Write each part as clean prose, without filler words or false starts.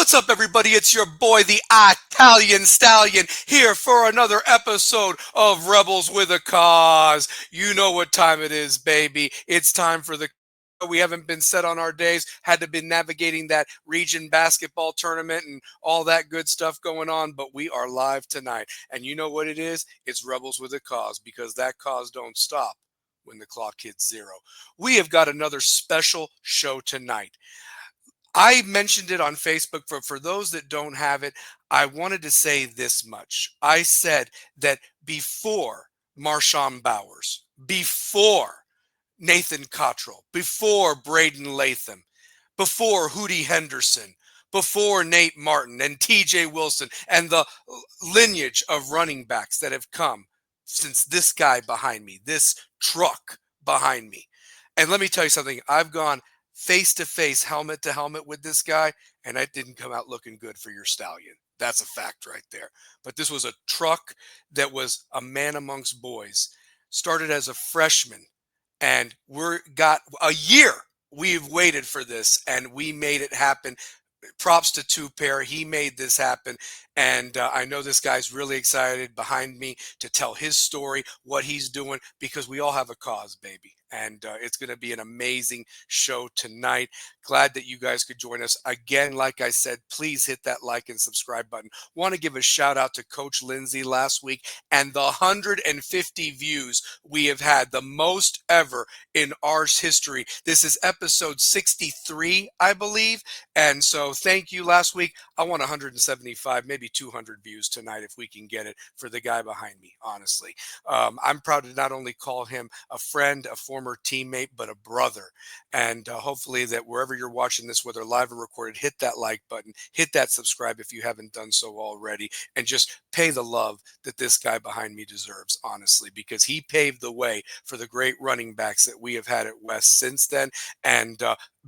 What's up, everybody? It's your boy, the Italian Stallion, here for another episode of Rebels with a Cause. You know what time it is, baby. It's time for the... We haven't been set on our days, had to be navigating that region basketball tournament and all that good stuff going on, but we are live tonight. And you know what it is? It's Rebels with a Cause, because that cause don't stop when the clock hits zero. We have got another special show tonight. I mentioned it on Facebook. For those that don't have it, I wanted to say this much. I said that before Marshawn Bowers, before Nathan Cottrell, before Braden Latham, before Hootie Henderson, before Nate Martin and TJ Wilson and the lineage of running backs that have come since this guy behind me, this truck behind me. And let me tell you something. I've gone face to face, helmet to helmet with this guy, and that didn't come out looking good for your stallion. That's a fact right there. But this was a truck that was a man amongst boys. Started as a freshman, and we're got a year. We've waited for this, and we made it happen. Props to Two Pair. He made this happen. And I know this guy's really excited behind me to tell his story, what he's doing, because we all have a cause, baby. And it's going to be an amazing show tonight. Glad that you guys could join us. Again, like I said, please hit that like and subscribe button. Want to give a shout out to Coach Lindsay last week and the 150 views we have had, the most ever in ours history. This is episode 63, I believe. And so thank you last week. I want 175, maybe 200 views tonight if we can get it for the guy behind me, honestly. I'm proud to not only call him a friend, a former teammate, but a brother. And hopefully that wherever you're watching this, whether live or recorded, hit that like button, hit that subscribe if you haven't done so already, and just pay the love that this guy behind me deserves, honestly, because he paved the way for the great running backs that we have had at West since then, and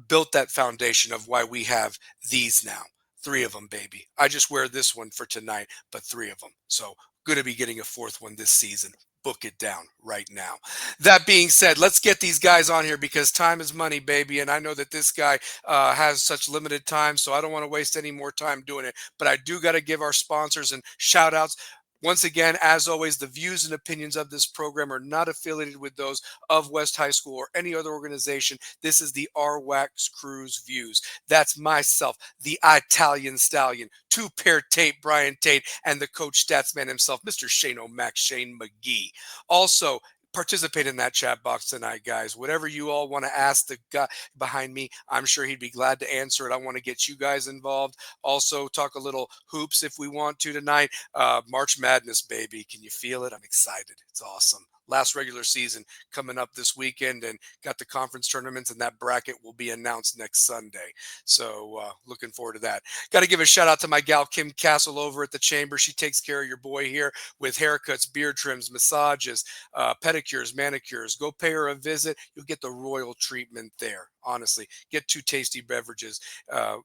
built that foundation of why we have these now. 3 of them, baby. I just wear this one for tonight, but 3 of them. So going to be getting a 4th one this season. Book it down right now. That being said, let's get these guys on here because time is money, baby. And I know that this guy has such limited time, so I don't want to waste any more time doing it. But I do got to give our sponsors and shout outs. Once again, as always, the views and opinions of this program are not affiliated with those of West High School or any other organization. This is the RWAC Crew's views. That's myself, the Italian Stallion, Two Pair Tate, Brian Tate, and the Coach Statsman himself, Mr. Shane O'Mac, Shane McGee. Also, participate in that chat box tonight, guys. Whatever you all want to ask the guy behind me, I'm sure he'd be glad to answer it. I want to get you guys involved. Also, talk a little hoops if we want to tonight. March Madness, baby. Can you feel it? I'm excited. It's awesome. Last regular season coming up this weekend, and got the conference tournaments, and that bracket will be announced next Sunday. So looking forward to that. Got to give a shout out to my gal Kim Castle over at the Chamber. She takes care of your boy here with haircuts, beard trims, massages, pedicures, manicures. Go pay her a visit. You'll get the royal treatment there. Honestly, get 2 tasty beverages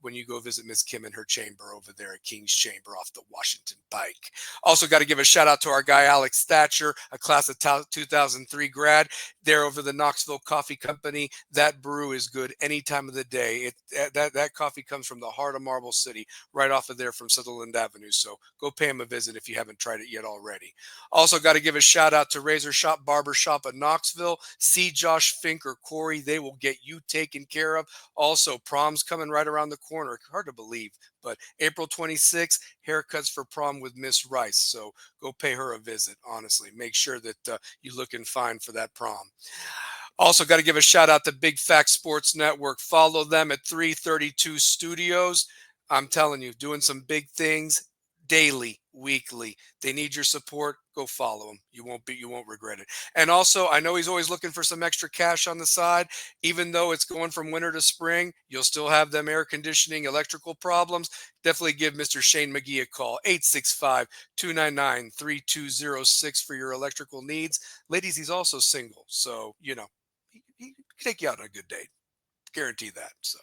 when you go visit Miss Kim in her chamber over there at King's Chamber off the Washington Pike. Also got to give a shout out to our guy Alex Thatcher, a class of 2003 grad there over the Knoxville Coffee Company. That brew is good any time of the day. That coffee comes from the heart of Marble City, right off of there from Sutherland Avenue. So go pay him a visit if you haven't tried it yet already. Also got to give a shout out to Razor Shop Barber Shop at Knoxville. See Josh Fink or Corey. They will get you taken care of. Also, prom's coming right around the corner. Hard to believe, but April 26th, haircuts for prom with Miss Rice. So go pay her a visit, honestly. Make sure that you're looking fine for that prom. Also got to give a shout out to Big Fact Sports Network. Follow them at 332 Studios. I'm telling you, doing some big things daily, weekly. They need your support. Go follow him. You won't regret it. And also, I know he's always looking for some extra cash on the side. Even though it's going from winter to spring, you'll still have them air conditioning, electrical problems. Definitely give Mr. Shane McGee a call. 865-299-3206 for your electrical needs. Ladies, he's also single. So, he can take you out on a good date. Guarantee that. So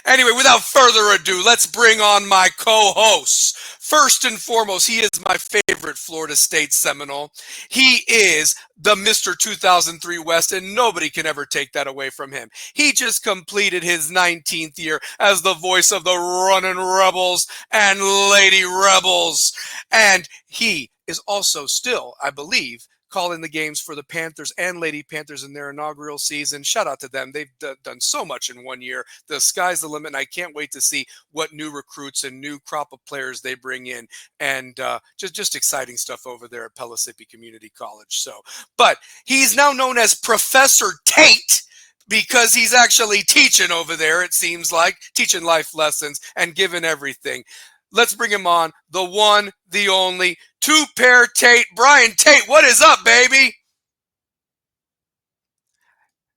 anyway, without further ado, let's bring on my co-hosts. First and foremost, he is my favorite Florida State Seminole. He is the Mr. 2003 West, and nobody can ever take that away from him. He just completed his 19th year as the voice of the Runnin' Rebels and Lady Rebels. And he is also still, I believe, calling the games for the Panthers and Lady Panthers in their inaugural season. Shout out to them. They've done so much in 1 year. The sky's the limit, and I can't wait to see what new recruits and new crop of players they bring in. And just exciting stuff over there at Pellissippi Community College. So, but he's now known as Professor Tate because he's actually teaching over there, it seems like, teaching life lessons and giving everything. Let's bring him on, the one, the only, two-pair Tate. Brian Tate, what is up, baby?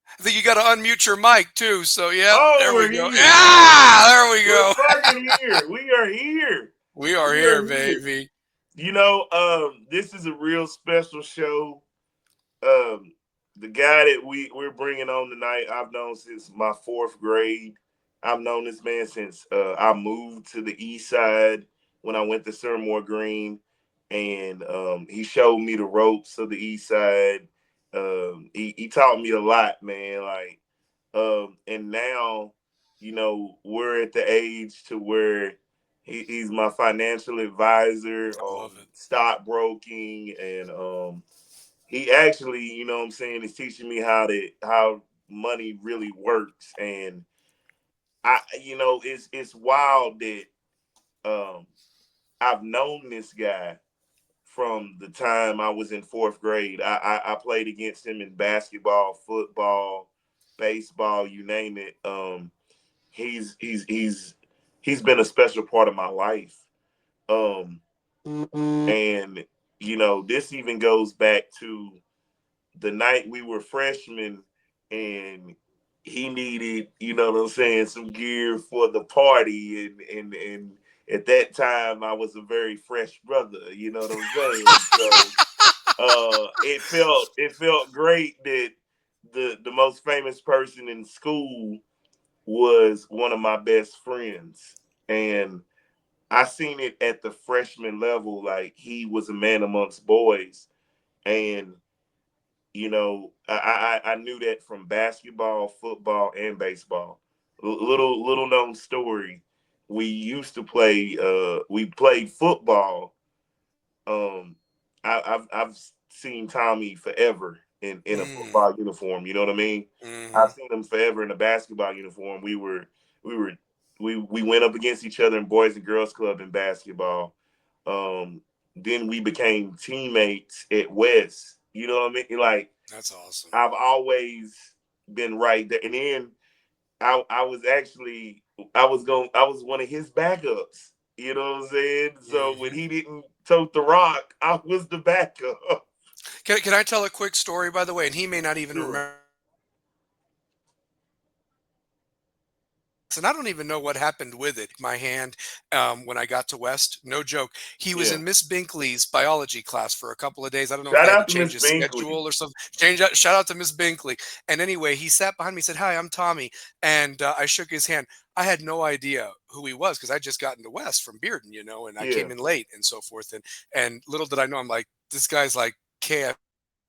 I think you got to unmute your mic, too. So, yeah, there we go. Yeah, there we go. We're fucking here. We are here. We are here, baby. You know, this is a real special show. The guy that we're bringing on tonight, I've known since my 4th grade. I've known this man since I moved to the east side when I went to Sirmore Green, and he showed me the ropes of the east side. He taught me a lot, man. Like, and now, you know, we're at the age to where he's my financial advisor on stockbroking, and he actually, you know what I'm saying, is teaching me how money really works. And you know, it's wild that I've known this guy from the time I was in 4th grade. I played against him in basketball, football, baseball, you name it. He's been a special part of my life. And you know, this even goes back to the night we were freshmen, and he needed, you know what I'm saying, some gear for the party, and at that time I was a very fresh brother, you know what I'm saying? So it felt great that the most famous person in school was one of my best friends. And I seen it at the freshman level, like he was a man amongst boys. And you know, I knew that from basketball, football, and baseball. Little known story. We used to play. We played football. Um, I've seen Tommy forever in a football uniform. You know what I mean? I've seen him forever in a basketball uniform. We were we went up against each other in Boys and Girls Club in basketball. Um, then we became teammates at West. You know what I mean? Like, that's awesome. I've always been right there. And then I was one of his backups. You know what I'm saying? So when he didn't tote the rock, I was the backup. Can I tell a quick story, by the way? And he may not even remember. And I don't even know what happened with it. My hand, when I got to West, no joke. He was in Miss Binkley's biology class for a couple of days. I don't know if I had to change his schedule or something. Shout out to Miss Binkley. And anyway, he sat behind me and said, "Hi, I'm Tommy." And I shook his hand. I had no idea who he was because I just got into West from Bearden, you know, and I came in late and so forth. And little did I know, I'm like, this guy's like KF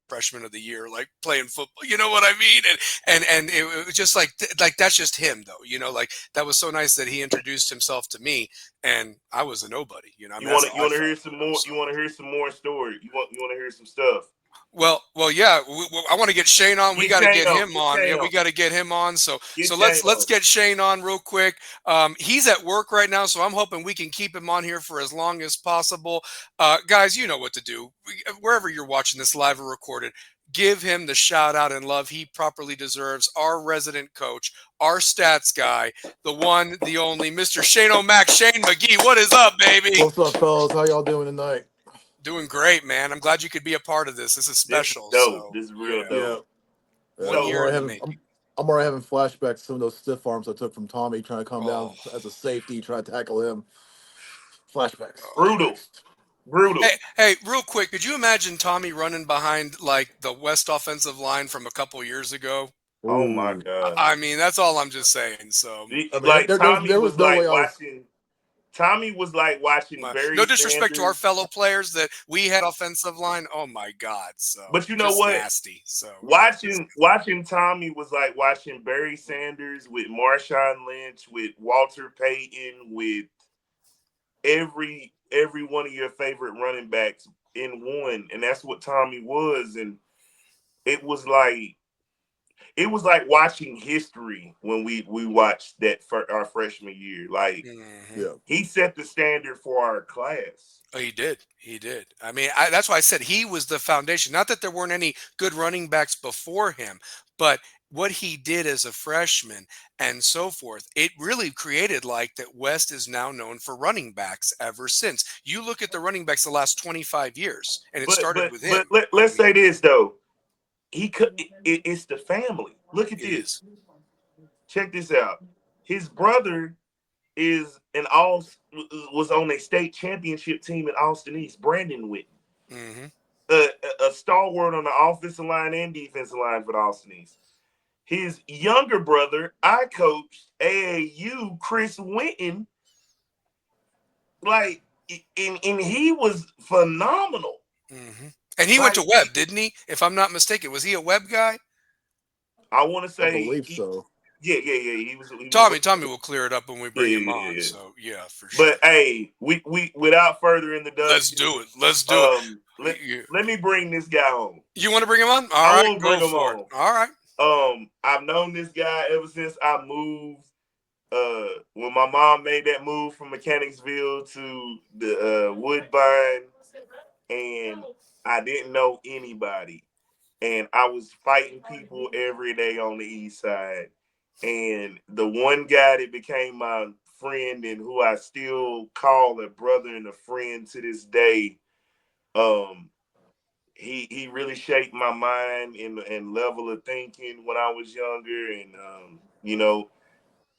freshman of the year, like playing football, you know what I mean? And it was just like that's just him, though, you know. Like, that was so nice that he introduced himself to me, and I was a nobody, you know. You want to hear some more? You want to hear some more story? You want to hear some stuff? Well, yeah. I want to get Shane on. We got to get him on. Yeah, we got to get him on. So let's get Shane on real quick. He's at work right now, so I'm hoping we can keep him on here for as long as possible. Guys, you know what to do. Wherever you're watching this live or recorded, give him the shout out and love he properly deserves. Our resident coach, our stats guy, the one, the only, Mr. Shane O'Mac, Shane McGee. What is up, baby? What's up, fellas? How y'all doing tonight? Doing great, man. I'm glad you could be a part of this. This is special. This is dope. This is real dope. Yeah. I'm already having flashbacks to some of those stiff arms I took from Tommy trying to come down as a safety, trying to tackle him. Flashbacks. Brutal. Hey, real quick, could you imagine Tommy running behind like the West offensive line from a couple years ago? Oh my God! I mean, that's all I'm just saying. So, like Tommy there was no like way watching. Tommy was like watching Barry No disrespect to our Sanders. fellow players that we had offensive line. Oh my God! So, but you know just what? nasty. So Watching Tommy was like watching Barry Sanders with Marshawn Lynch, with Walter Payton, with every one of your favorite running backs in one, and that's what Tommy was. And it was like watching history when we watched that for our freshman year. Like he set the standard for our class. Oh, he did. He did. I mean, that's why I said he was the foundation. Not that there weren't any good running backs before him, but what he did as a freshman and so forth, it really created like that West is now known for running backs ever since. You look at the running backs the last 25 years, and it started with him. Let's say this though. It's the family. Look at this. Check this out. His brother was on a state championship team at Austin East, Brandon Winton. A stalwart on the offensive line and defensive line for the Austin East. His younger brother, I coached AAU, Chris Winton. Like, and he was phenomenal. And he went to Webb, didn't he? If I'm not mistaken, was he a Webb guy? I want to say, I believe so. Yeah. He was Tommy will clear it up when we bring him on. Yeah. So yeah, for sure. But hey, we without further introduction, let's do it. Let me bring this guy on. You want to bring him on? All right, go for it. All right. I've known this guy ever since I moved. When my mom made that move from Mechanicsville to the Woodbine, and I didn't know anybody, and I was fighting people every day on the east side. And the one guy that became my friend and who I still call a brother and a friend to this day, he really shaped my mind and level of thinking when I was younger, and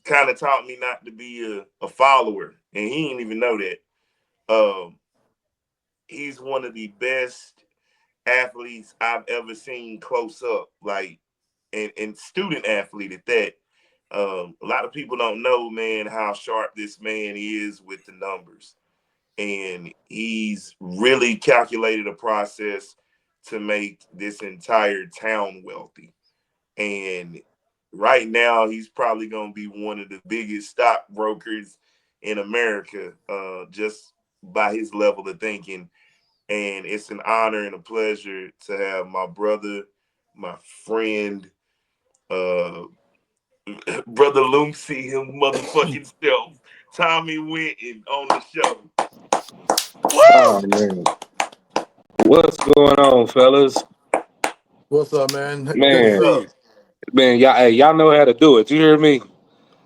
kind of taught me not to be a follower. And he didn't even know that. He's one of the best athletes I've ever seen close up, like, and student athlete at that. A lot of people don't know, man, how sharp this man is with the numbers. And he's really calculated a process to make this entire town wealthy. And right now, he's probably going to be one of the biggest stockbrokers in America, just by his level of thinking. And it's an honor and a pleasure to have my brother, my friend, Brother Lucy, him motherfucking self, Tommy Winton, on the show. Oh man, what's going on, fellas? What's up, man? Man, y'all know how to do it. You hear me?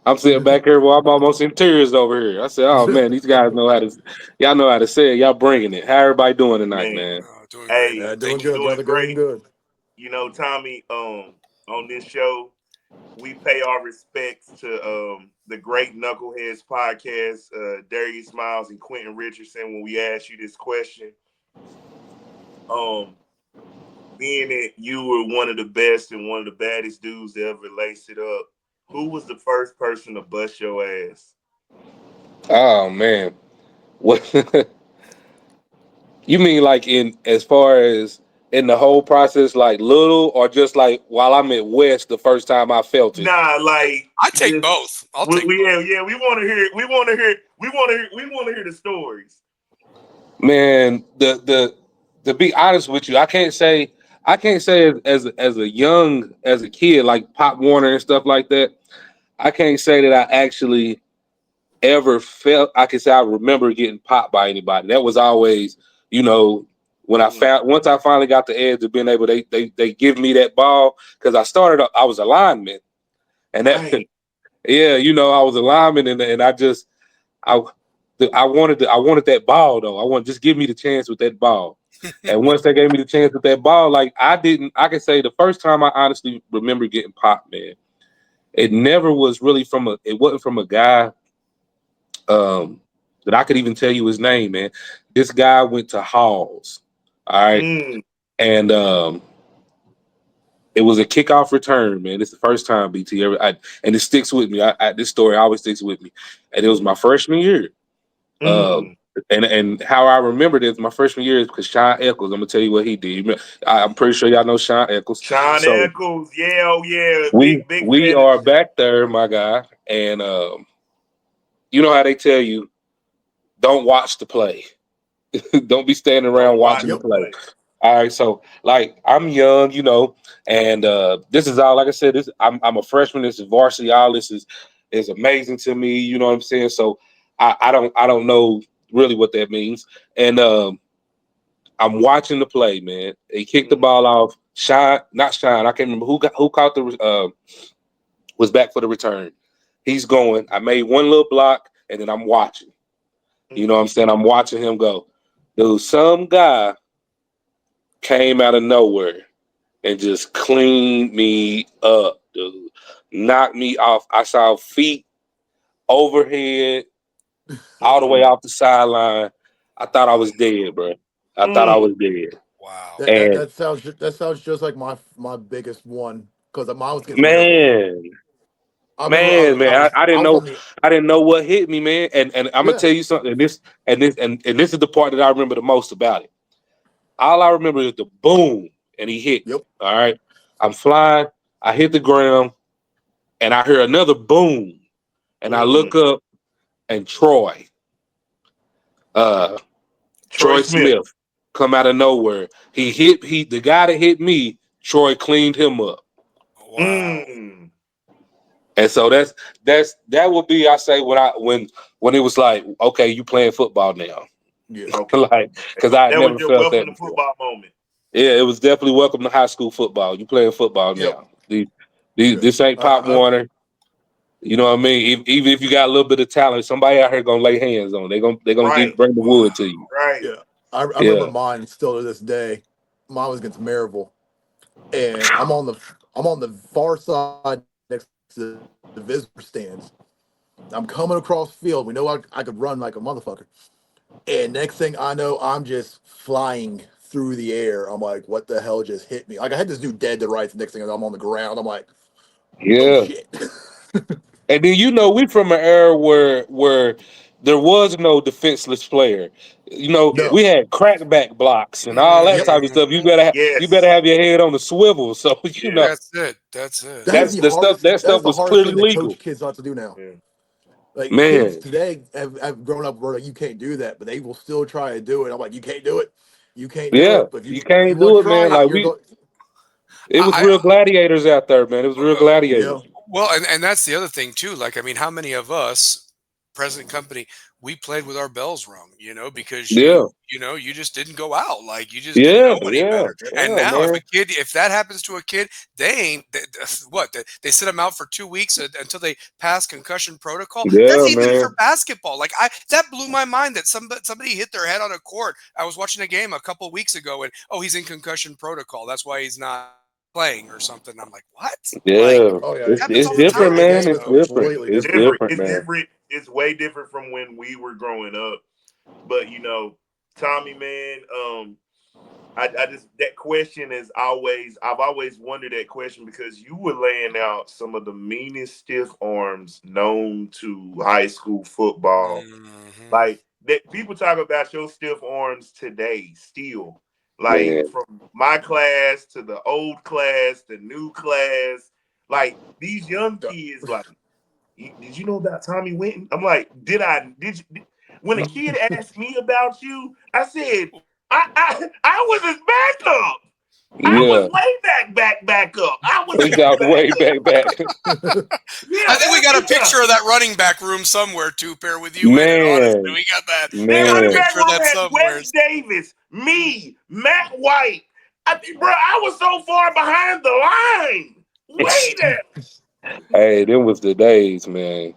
I'm sitting back here while I'm almost in tears over here. I said, "Oh man, these guys know how to. Y'all know how to say it. Y'all bringing it. How everybody doing tonight, man? Doing great. Doing good, brother. Doing good. You know, Tommy, on this show, we pay our respects to the great Knuckleheads podcast, Darius Miles and Quentin Richardson, when we asked you this question. Being that you were one of the best and one of the baddest dudes to ever lace it up, who was the first person to bust your ass? Oh man, what you mean, like in as far as in the whole process, like little, or just like while I'm at West the first time I felt it? Nah, like I take both. I'll take both. Yeah, we want to hear it. We want to hear the stories. Man, to be honest with you, I can't say as a kid like Pop Warner and stuff like that. I can't say that I actually ever felt. I can say I remember getting popped by anybody. That was always, when once I finally got the edge of being able, they give me that ball, because I was a lineman, and that I was a lineman, and I wanted that ball though. I want, just give me the chance with that ball. And once they gave me the chance with that ball, like I can say the first time I honestly remember getting popped, man, it never was really it wasn't from a guy that I could even tell you his name, man. This guy went to Halls. All right. And it was a kickoff return, man. It's the first time, BT, and it sticks with me. This story always sticks with me. And it was my freshman year. Mm. And how I remember this, my freshman year is because Sean Eccles. I'm gonna tell you what he did. I'm pretty sure y'all know Sean Eccles. Sean So Eccles, yeah, oh yeah, we big we fan. are back there, my guy, and you know how they tell you, don't watch the play. Don't be standing around Don't watch watching the the play. play. All right, so like I'm young, and this is all. Like I said, I'm a freshman. This is varsity. All this is amazing to me. You know what I'm saying? So I don't know really what that means. And I'm watching the play, man. He kicked the ball off. Not Shine. I can't remember who caught the was back for the return. He's going. I made one little block, and then I'm watching. You know what I'm saying? I'm watching him go. Dude, some guy came out of nowhere and just cleaned me up, dude. Knocked me off. I saw feet overhead, all the way off the sideline. I thought I was dead, bro. I thought I was dead. Wow. And That sounds just like my biggest one because mine was against Maryville. man, I remember man, I I didn't was know. on the I didn't know what hit me, man. And I'm gonna yeah tell you something. And this is the part that I remember the most about it. All I remember is the boom, and he hit me. yep All right, I'm flying. I hit the ground, and I hear another boom, and I look up, and uh, Troy Troy Smith. Smith, come out of nowhere. The guy that hit me. Troy cleaned him up, Wow. and so that would be I say when it was like, okay, you playing football now, yeah Okay. like because I had That was never your felt welcome that to before. football moment. Yeah, it was definitely welcome to high school football. You playing football yep now. yeah This ain't Pop I Warner. You know what I mean? Even if you got a little bit of talent, somebody out here gonna lay hands on. They gonna Right. bring the wood to you. Right. yeah I remember Yeah. mine still to this day. Mine was against Maryville, and I'm on the far side next to the visitor stands. I'm coming across field. We know I could run like a motherfucker. And next thing I know, I'm just flying through the air. I'm like, what the hell just hit me? Like I had this dude dead to rights. The next thing I know, I'm on the ground. I'm like, oh Yeah. shit. And then we from an era where there was no defenseless player. No. We had crackback blocks and all that Yep. type of stuff. You better Yes. have your head on the swivel. So Yeah. That's it. That's it. That is the hardest. that That's stuff the was hardest clearly thing to legal. coach kids not to do now. Yeah. Like kids Man, today have grown up where you can't do that, but they will still try to do it. I'm like, you can't do it. You can't do yeah, it. But you if you can't want do to it, try man. it, Like you're going. it was I real gladiators out there, man. It was real Yeah. gladiators. well, and that's the other thing too. Like, I mean, how many of us, present company, we played with our bells rung, because Yeah, you just didn't go out. Like, you just didn't yeah, know any yeah, better. And yeah, now, man. if that happens to a kid, they ain't what they sit them out for 2 weeks until they pass concussion protocol. That's Yeah, even for man. basketball. Like, that blew my mind that somebody hit their head on a court. I was watching a game a couple weeks ago, and he's in concussion protocol. That's why he's not playing or something. I'm like, what? Like, Yeah. Oh yeah. It's happens it's all the different, time. The man. game It's is So different. completely It's different. Different. different, It's man. different. It's way different from when we were growing up. But Tommy, man, I just that question is I've always wondered that question because you were laying out some of the meanest stiff arms known to high school football. mhm. Like that people talk about your stiff arms today still. Like Man. from my class to the old class, the new class, like these young kids, like, did you know about Tommy Winton? I'm like, did you when a kid asked me about you, I said, I was his backup. I was Yeah. way back up. I was He his got way backup. back. Yeah, I think we ask got a him picture about of that running back room somewhere too, pair with you in it. Honestly, Man. we got that. We that got a running Man. back picture of room that had somewhere. Wes Davis, me, Matt White. I was so far behind the line. Way there. Hey, them was the days, man.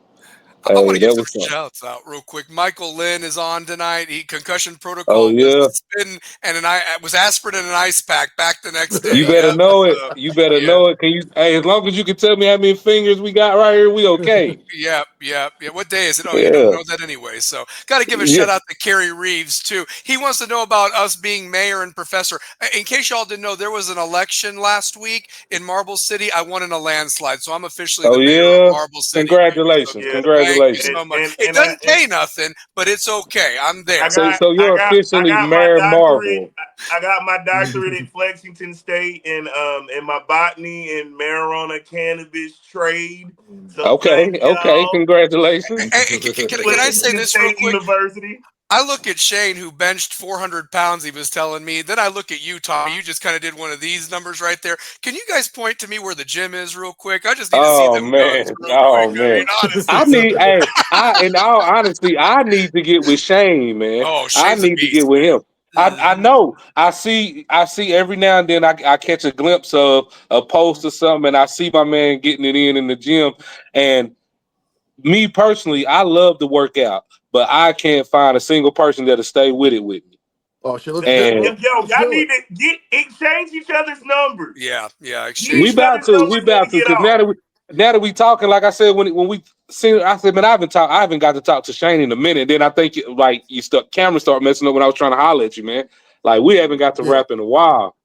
I want Hey, to give that some was something. shouts out real quick. Michael Lynn is on tonight. He concussion Oh protocol was yeah. spin and I was aspirin and an ice pack back the next day. You better Yep. know it. So, You better yeah. know it. Hey, as long as you can tell me how many fingers we got right here, we okay. Yep. What day is it? Oh, you don't Yeah. know that anyway. So, got to give a Yeah. shout out to Kerry Reeves too. He wants to know about us being mayor and professor. In case y'all didn't know, there was an election last week in Marble City. I won in a landslide, so I'm officially Oh the mayor of yeah. Marble City, baby. So, Congratulations. Yeah. thank you Congratulations. so much. It doesn't pay nothing, but it's okay. I'm there. So you're officially my Mayor doctorate. Marvel. I got my doctorate at Flexington State in my botany and marijuana cannabis trade. So thank Okay, y'all. congratulations. Hey, can I say Flexington this real State quick? University. I look at Shane, who benched 400 pounds, he was telling me. Then I look at you, Tommy. You just kind of did one of these numbers right there. Can you guys point to me where the gym is real quick? I just need to see Oh them guns man, real quick. oh I mean, man. honestly. I need, hey, in all honesty, I need to get with Shane, man. Oh, I Shane's a need to get beast, with him. man. I know. I see every now and then I catch a glimpse of a post or something, and I see my man getting it in the gym. And me personally, I love to work out, but I can't find a single person that'll stay with it with me. Oh shit, let's do And it. Let's Y'all do need it. to exchange each other's numbers. Yeah, Get we exchange. each about other's to, numbers when we get because off. now that we talking, like I said, when we see, I said, man, I haven't got to talk to Shane in a minute. Then I think like camera start messing up when I was trying to holler at you, man. Like we haven't got to Yeah, rap in a while.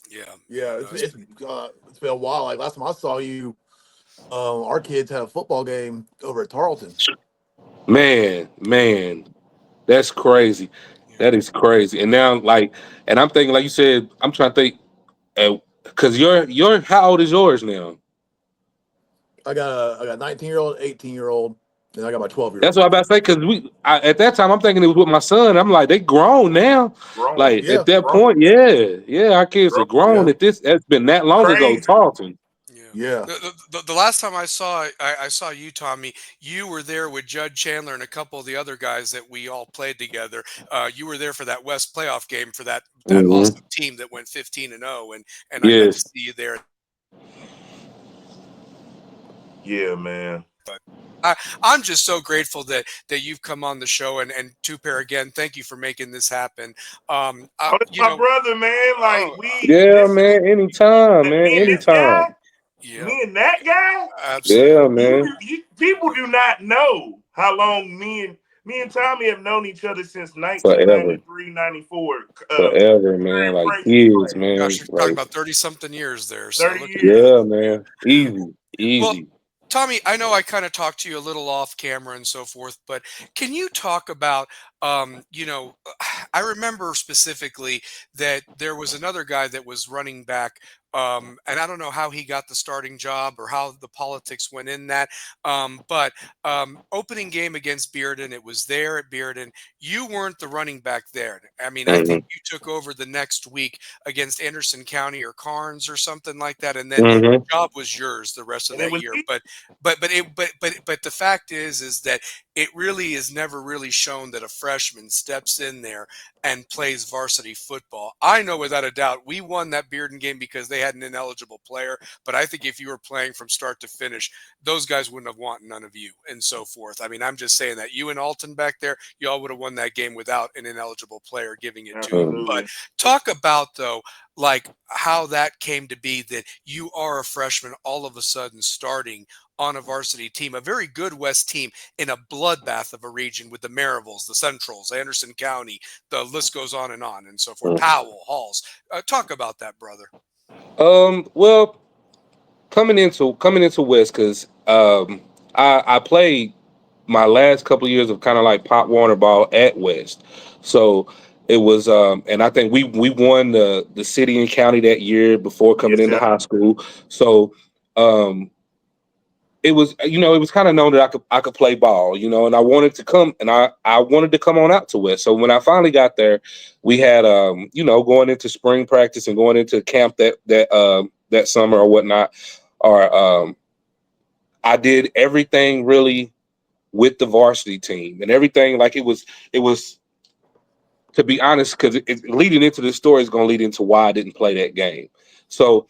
Yeah, yeah. no, It's been a while. Like last time I saw you, our kids had a football game over at Tarleton. Man, that's crazy. yeah. That is crazy. And now, and I'm thinking, like you said, I'm trying to think, because your how old is yours now? I got 19-year-old, 18-year-old, and I got my That's 12-year-old. what I'm about to say. Because at that time, I'm thinking it was with my son. I'm like, they grown now. Grown. Like Yeah, at that point, yeah, our kids are Grown. grown. yeah, That's been that long ago. Crazy. Tarleton. Yeah. yeah. The last time I saw you, Tommy, you were there with Judd Chandler and a couple of the other guys that we all played together. You were there for that West playoff game for that Mm-hmm. awesome team that went 15-0, and I got to Yes. see you there. Yeah, man. But I'm just so grateful that you've come on the show, and Two Pair, again, thank you for making this happen. Oh, that's You my know, brother, man. Like oh, Yeah, man. Anytime, man. me and this Anytime. guy, yeah, me and that guy. Yeah, absolutely. man. People do not know how long me and Tommy have known each other since Forever. 1993, 94. Forever, man. Third Like apprentice kids, class. man. Gosh, you're talking Like, about 30-something years there. So 30 look at years. that. yeah, Yeah. man. Easy. Well, Easy. Tommy, I know I kind of talked to you a little off camera and so forth, but can you talk about, I remember specifically that there was another guy that was running back, and I don't know how he got the starting job or how the politics went in that, but opening game against Bearden, it was there at Bearden. You weren't the running back there. I mean, I think Mm-hmm. you took over the next week against Anderson County or Carnes or something like that, and then Mm-hmm. job was yours the rest of And it that was year. But the fact is that it really is never really shown that a freshman steps in there and plays varsity football. I know without a doubt we won that Bearden game because they had an ineligible player. But I think if you were playing from start to finish, those guys wouldn't have wanted none of you and so forth. I mean, I'm just saying that you and Alton back there, you all would have won that game without an ineligible player giving it to you. But absolutely. talk about though, like how that came to be that you are a freshman all of a sudden starting on a varsity team, a very good West team in a bloodbath of a region with the Marivals, the Centrals, Anderson County, the list goes on and so forth. Powell, Halls. Talk about that, brother. Well, coming into West, because I played my last couple of years of kind of like Pop Warner ball at West. So it was and I think we won the city and county that year before coming Yes, into sir. high school. So um it was, it was kind of known that I could play ball, and I wanted to come, and I wanted to come on out to West. So when I finally got there, we had going into spring practice and going into camp that summer or whatnot, or I did everything really with the varsity team and everything. Like it was, to be honest, because leading into this story is going to lead into why I didn't play that game. So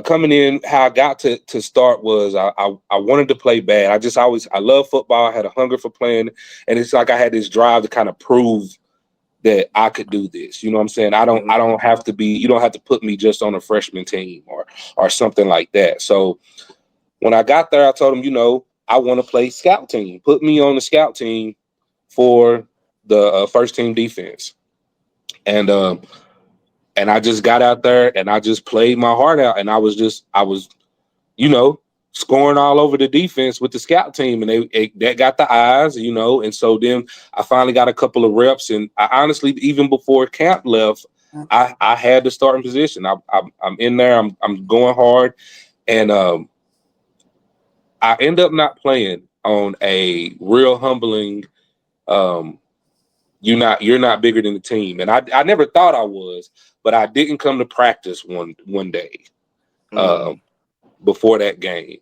coming in, how I got to start was I wanted to play bad. I love football. I had a hunger for playing, and it's like I had this drive to kind of prove that I could do this. You know what I'm saying? I don't have to be. You don't have to put me just on a freshman team or something like that. So when I got there, I told him, I want to play scout team. Put me on the scout team for the first team defense. And I just got out there and I just played my heart out, and I was, you know, scoring all over the defense with the scout team, and that got the eyes, and so then I finally got a couple of reps, and I honestly, even before camp left, I had the starting position. I'm in there, I'm going hard, and I end up not playing on a real humbling. You're not bigger than the team, and I never thought I was, but I didn't come to practice one day before that game.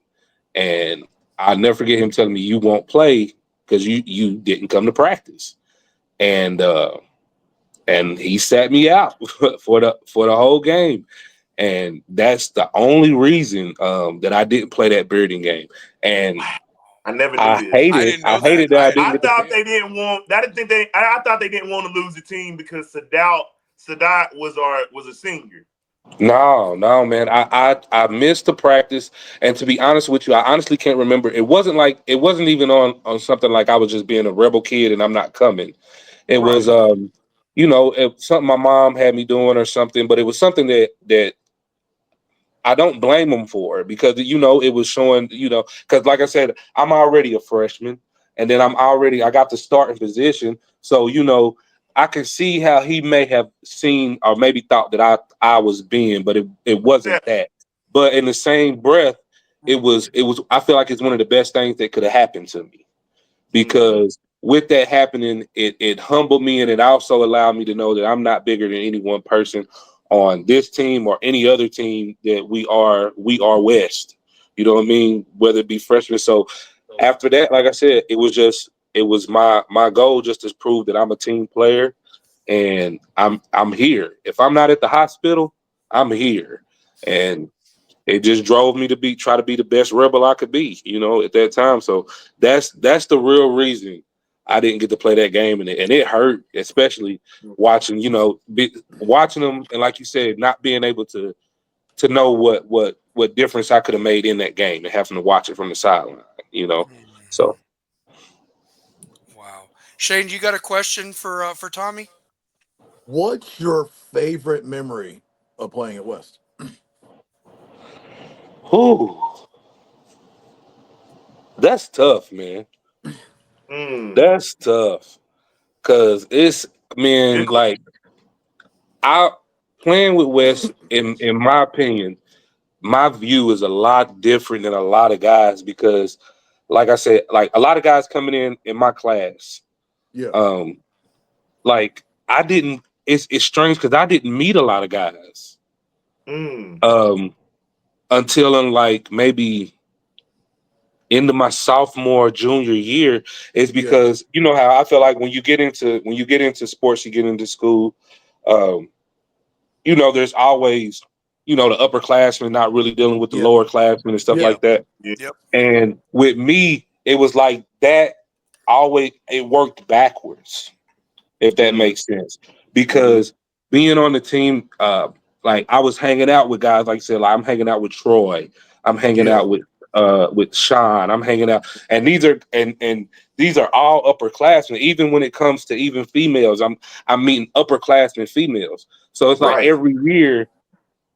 And I'll never forget him telling me, you won't play because you didn't come to practice. And he sat me out for the whole game. And that's the only reason that I didn't play that Bearden game. And I never knew I this. hated that I didn't get thought they didn't want. I thought they didn't want to lose the team because Sadat was a senior. No, man. I missed the practice, and to be honest with you, I honestly can't remember. It wasn't even on something like I was just being a rebel kid and I'm not coming. It was something my mom had me doing or something, but it was something that I don't blame them for, because it was showing, because like I said, I'm already a freshman, and then I got the starting position, so I can see how he may have seen or maybe thought that I was being, but it wasn't that. But in the same breath, it was I feel like it's one of the best things that could have happened to me, because with that happening, it humbled me, and it also allowed me to know that I'm not bigger than any one person on this team or any other team, that we are West. You know what I mean? Whether it be freshmen. So after that, like I said, it was my goal just to prove that I'm a team player, and I'm here. If I'm not at the hospital, I'm here. And it just drove me to try to be the best rebel I could be, at that time. So that's the real reason I didn't get to play that game, and it hurt, especially watching, watching them, and like you said, not being able to know what difference I could have made in that game, and having to watch it from the sideline, So Wow. Shane, you got a question for Tommy? What's your favorite memory of playing at West? Ooh, that's tough, man. That's tough, because like, I playing with West, in my opinion, my view is a lot different than a lot of guys, because, like I said, like a lot of guys coming in my class, like I didn't. It's strange because I didn't meet a lot of guys until in like maybe into my sophomore junior year. Is because you know how I feel like when you get into sports, you get into school. There's always, the upperclassmen not really dealing with the lower classmen and stuff like that. Yep. And with me, it was like that. Always, it worked backwards, if that makes sense. Because being on the team, like I was hanging out with guys, like I said, like I'm hanging out with Troy, I'm hanging out with Sean, I'm hanging out, and these are all upperclassmen. Even when it comes to even females, I'm meeting upperclassmen females. So it's like every year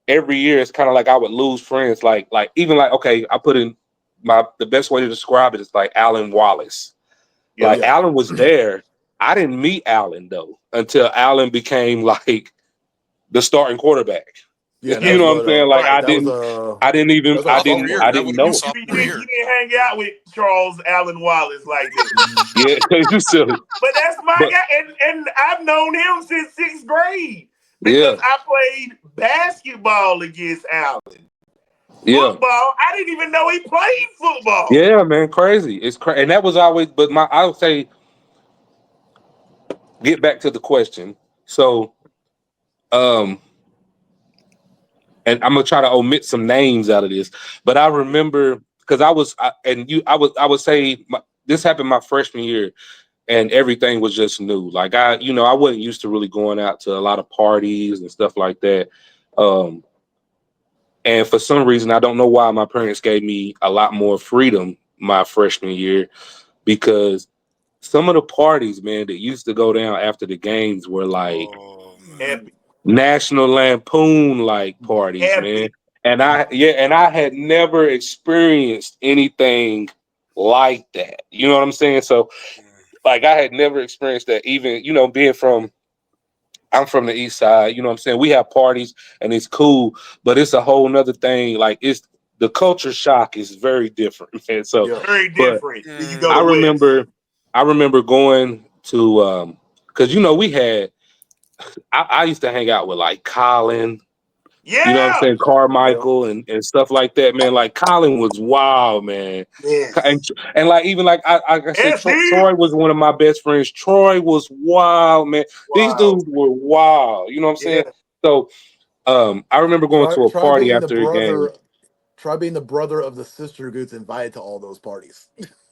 it's kind of like I would lose friends. Like even like, okay, I put in the best way to describe it is like Alan Wallace. Alan was there. I didn't meet Alan though until Alan became like the starting quarterback. Yeah, You know what I'm saying? Like I didn't know. You didn't hang out with Charles Allen Wallace like that. Yeah, you're silly. But that's my guy, and I've known him since 6th grade because I played basketball against Allen. Football, I didn't even know he played football. Yeah, man, crazy. It's crazy, and that was always. But I would say, get back to the question. So, and I'm gonna try to omit some names out of this, but I remember because I would say this happened my freshman year, and everything was just new. Like I wasn't used to really going out to a lot of parties and stuff like that. And for some reason, I don't know why, my parents gave me a lot more freedom my freshman year, because some of the parties, man, that used to go down after the games were like National Lampoon like parties, man. And I had never experienced anything like that. You know what I'm saying? So like I had never experienced that, even, being from I'm from the east side, you know what I'm saying? We have parties and it's cool, but it's a whole nother thing. Like it's the culture shock is very different, man. So Yeah. Very but different when you go I to West. remember I remember going to because we had I used to hang out with like Colin, you know what I'm Yeah. saying, Yeah. Carmichael and stuff like that, man. Like Colin was wild, man. Yes. And like even like I said, That's him. Troy was one of my best friends. Troy was wild, man. These Wow. dudes were wild. You know what I'm saying? Yeah. So I remember going Try to a try party being the after a game. brother. Try being the brother of the sister who gets invited to all those parties.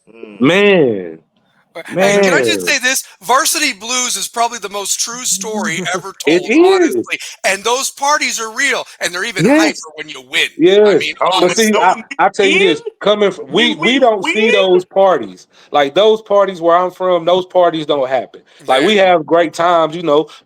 Mm. Man, Hey, can I just man, say this? Varsity Blues is probably the most true story ever it told, is. honestly. And those parties are real, and they're even hyper Yes. when you win. I Yes, mean, Oh, but when see, honestly. when I tell you we this: coming from, we when don't we see win. those parties. Like those parties where I'm from, those parties don't happen. Like Yeah. we have great times,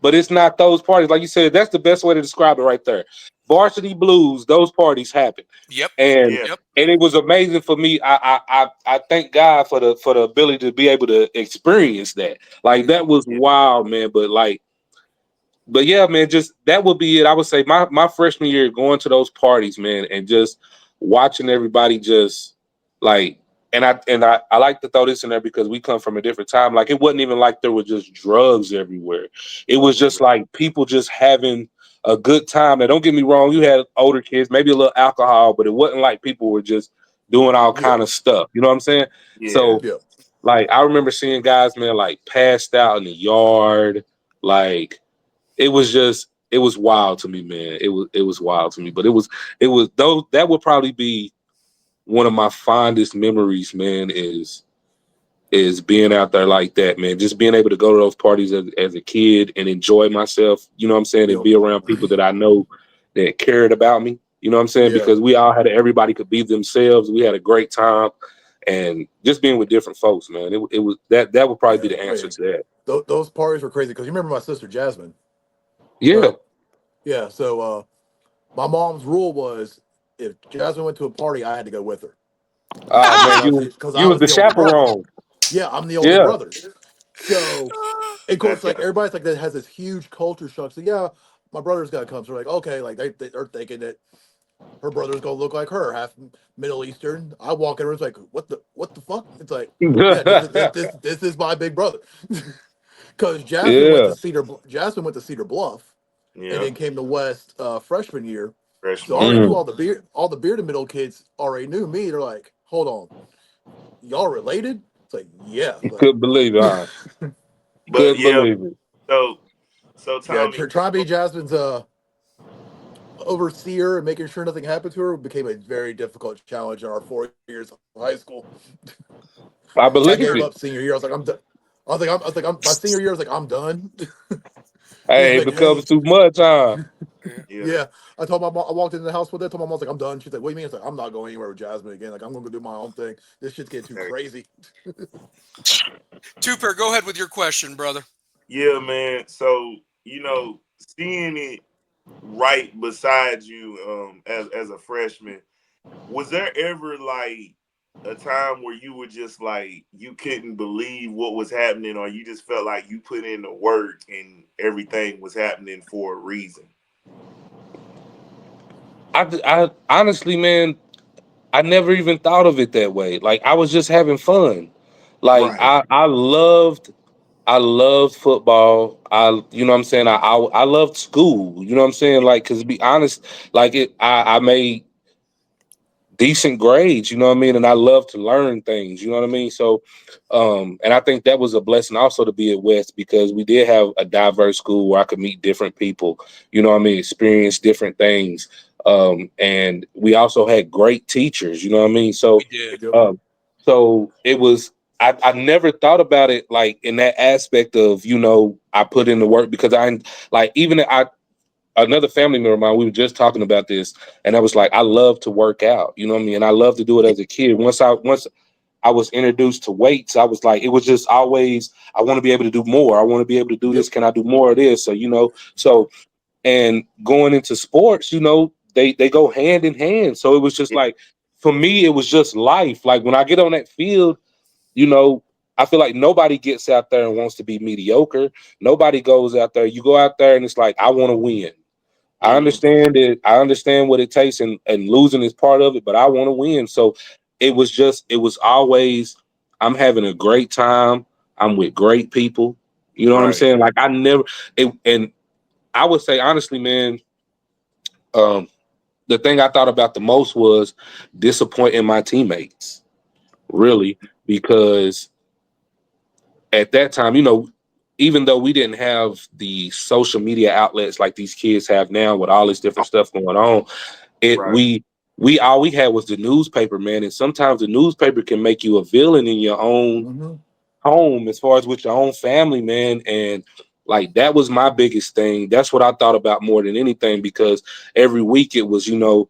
but it's not those parties. Like you said, that's the best way to describe it right there. Varsity Blues, those parties happen, Yep. and Yeah. Yep. and it was amazing for me. I thank God for the ability to be able to experience that. Like that was Yeah. wild, man. But yeah, man, just that would be it. I would say my freshman year going to those parties, man, and just watching everybody just like and I like to throw this in there because we come from a different time. Like it wasn't even like there were just drugs everywhere. It was just like people just having a good time. Now don't get me wrong, you had older kids, maybe a little alcohol, but it wasn't like people were just doing all Yeah. kind of stuff. You know what I'm saying? Yeah. So Yeah. like I remember seeing guys, man, like passed out in the yard, like it was wild to me, man. It was wild to me. But it was those that would probably be one of my fondest memories, man, is being out there like that, man. Just being able to go to those parties as a kid and enjoy myself, you know what I'm saying, and Yeah. be around people that I know that cared about me. You know what I'm saying? Yeah. Because we all had everybody could be themselves. We had a great time. And just being with different folks, man. It was that would probably Yeah. be the I answer mean, to that. those parties were crazy because you remember my sister Jasmine. Yeah. So yeah. So my mom's rule was if Jasmine went to a party, I had to go with her Oh man, because I you was was the the older brother. chaperone. Yeah, I'm the older Yeah. brother. So, of course, That's like everybody's like that has this huge culture shock. So yeah, my brother's got to come. So we're like, okay, like they're thinking that her brother's gonna look like her, half Middle Eastern. I walk in, it's like, what the fuck? It's like, yeah, this is my big brother. Because Yeah. Jasmine went to Cedar Bluff, and yeah. then came to West freshman year. So Freshman I already year. knew Mm. all the bearded middle kids already knew me. They're like, hold on, y'all related? It's like, yeah, like, Couldn't believe it. Huh? But Couldn't yeah. believe it. So so yeah, Tommy. trying to be Jasmine's overseer and making sure nothing happened to her became a very difficult challenge in our 4 years of high school. I I believe gave it. up senior year. I was like, I'm done. My senior year. I was like, I'm done. She's Hey, it like, becomes hey, too much, huh? Yeah. Yeah. yeah. I told my mom. I walked into the house with her. Told my mom, I was like, I'm done. She's like, what do you mean? I was like, I'm not going anywhere with Jasmine again. Like, I'm gonna go do my own thing. This shit's getting too Okay. crazy. Two pair, go ahead with your question, brother. Yeah, man. So, seeing it right beside you as a freshman, was there ever like a time where you were just like you couldn't believe what was happening, or you just felt like you put in the work and everything was happening for a reason? I honestly, man, I never even thought of it that way. Like I was just having fun. Like Right. I loved football. You know what I'm saying? I loved school. You know what I'm saying? Like, cause to be honest, like I made decent grades, you know what I mean? And I love to learn things, you know what I mean? So, and I think that was a blessing also to be at West because we did have a diverse school where I could meet different people, you know what I mean? Experience different things. And we also had great teachers, you know what I mean? We did. Yep. Um, so it was, I never thought about it like in that aspect of, I put in the work because I like, even another family member of mine, we were just talking about this, and I was like, I love to work out, you know what I mean? And I love to do it as a kid. Once I was introduced to weights, I was like, it was just always, I want to be able to do more. I want to be able to do Yep. this. Can I do more of this? So, and going into sports, they go hand in hand. So it was just like, for me, it was just life. Like when I get on that field, you know, I feel like nobody gets out there and wants to be mediocre. Nobody goes out there. You go out there and it's like, I want to win. I understand it. I understand what it takes, and losing is part of it, but I want to win. So it was always, I'm having a great time. I'm with great people. You know what I'm Right. saying? Like I never, and I would say honestly, man, um, the thing I thought about the most was disappointing my teammates, really, because at that time, you know, even though we didn't have the social media outlets like these kids have now with all this different stuff going on, it Right. we all we had was the newspaper, man. And sometimes the newspaper can make you a villain in your own home, as far as with your own family, man. And like that was my biggest thing. That's what I thought about more than anything, because every week it was, you know,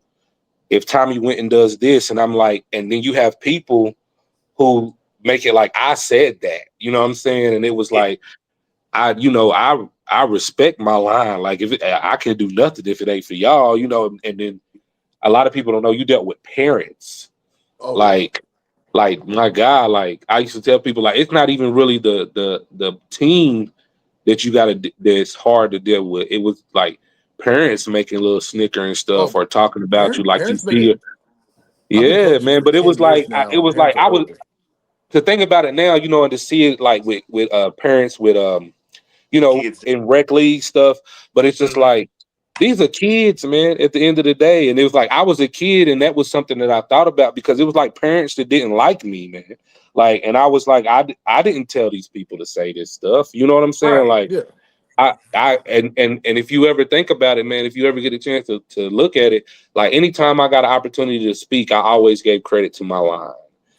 if Tommy Winton does this, and I'm like, and then you have people who make it like I said that, you know what I'm saying? And it was Yeah. like, I respect my line. Like if I can do nothing if it ain't for y'all, you know. And then a lot of people don't know you dealt with parents. Oh yeah. Like, my God, like I used to tell people, like it's not even really the team that you got to that's hard to deal with. It was like parents making little snicker and stuff Oh, or talking about you like you parents make see it. it. I've been Yeah, coaching man. for But it 10 was years like now, it and was like parents are I was horrible. to think about it now, you know, and to see it like with parents with you know, Kids. in rec league stuff. But it's just Mhm. like these are kids, man, at the end of the day. And it was like I was a kid, and that was something that I thought about, because it was like parents that didn't like me, man. Like, and I was like, I didn't tell these people to say this stuff. You know what I'm saying? Right. Like Yeah. and if you ever think about it, man, if you ever get a chance to look at it, like anytime I got an opportunity to speak, I always gave credit to my line.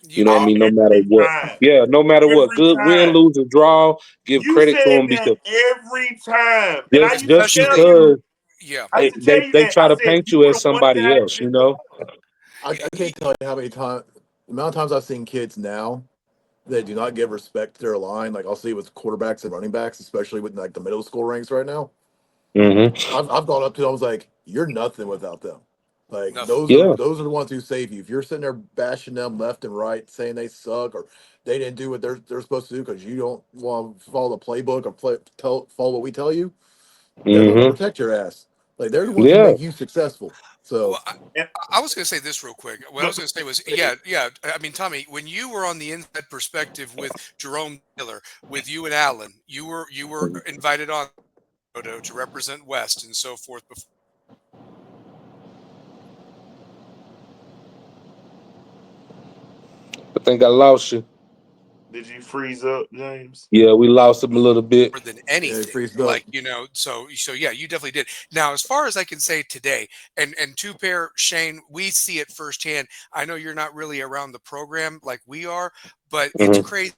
You You know what I did. mean? No matter Every what. time. Yeah, no matter what. Every Good win, time. lose, or draw, give You credit to said them, that because every time. And I used to just tell Especially, you, because yeah. I used to tell you they that. try I to said paint you you were as the one somebody guy else, you that know? I can't tell you how many times, the amount of times I've seen kids now that do not give respect to their line. Like I'll see it with quarterbacks and running backs, especially with like the middle school ranks right now. Hmm. I've gone up to them. I was like, "You're nothing without them." Like Nothing. Yeah. those are the ones who save you. If you're sitting there bashing them left and right, saying they suck or they didn't do what they're supposed to do because you don't want to follow the playbook or follow what we tell you, they're not going to Hmm. protect your ass. Like they're the Yeah. ones who Yeah. make you successful. Well, So and I was going to say this real quick. What I go, was going to say was, go ahead. yeah, yeah. I mean, Tommy, when you were on the inside perspective with Jerome Taylor, with you and Alan, you were invited on to represent West and so forth. Before I think I lost you. Did you freeze up, James? Yeah, we lost him a little bit. more than yeah, anything, freeze up. like so yeah, you definitely did. Now, as far as I can say today, and two pair Shane, we see it firsthand. I know you're not really around the program like we are, but it's Hmm. crazy.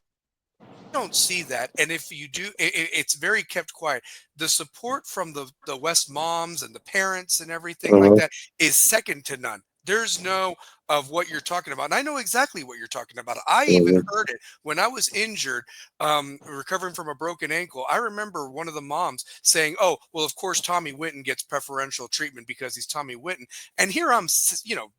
Don't see that, and if you do, it's very kept quiet. The support from the West moms and the parents and everything like Hmm. that is second to none. There's no of what you're talking about, and I know exactly what you're talking about. I even Hmm. heard it when I was injured, recovering from a broken ankle. I remember one of the moms saying, "Oh, well, of course Tommy Winton gets preferential treatment because he's Tommy Winton." And here I'm,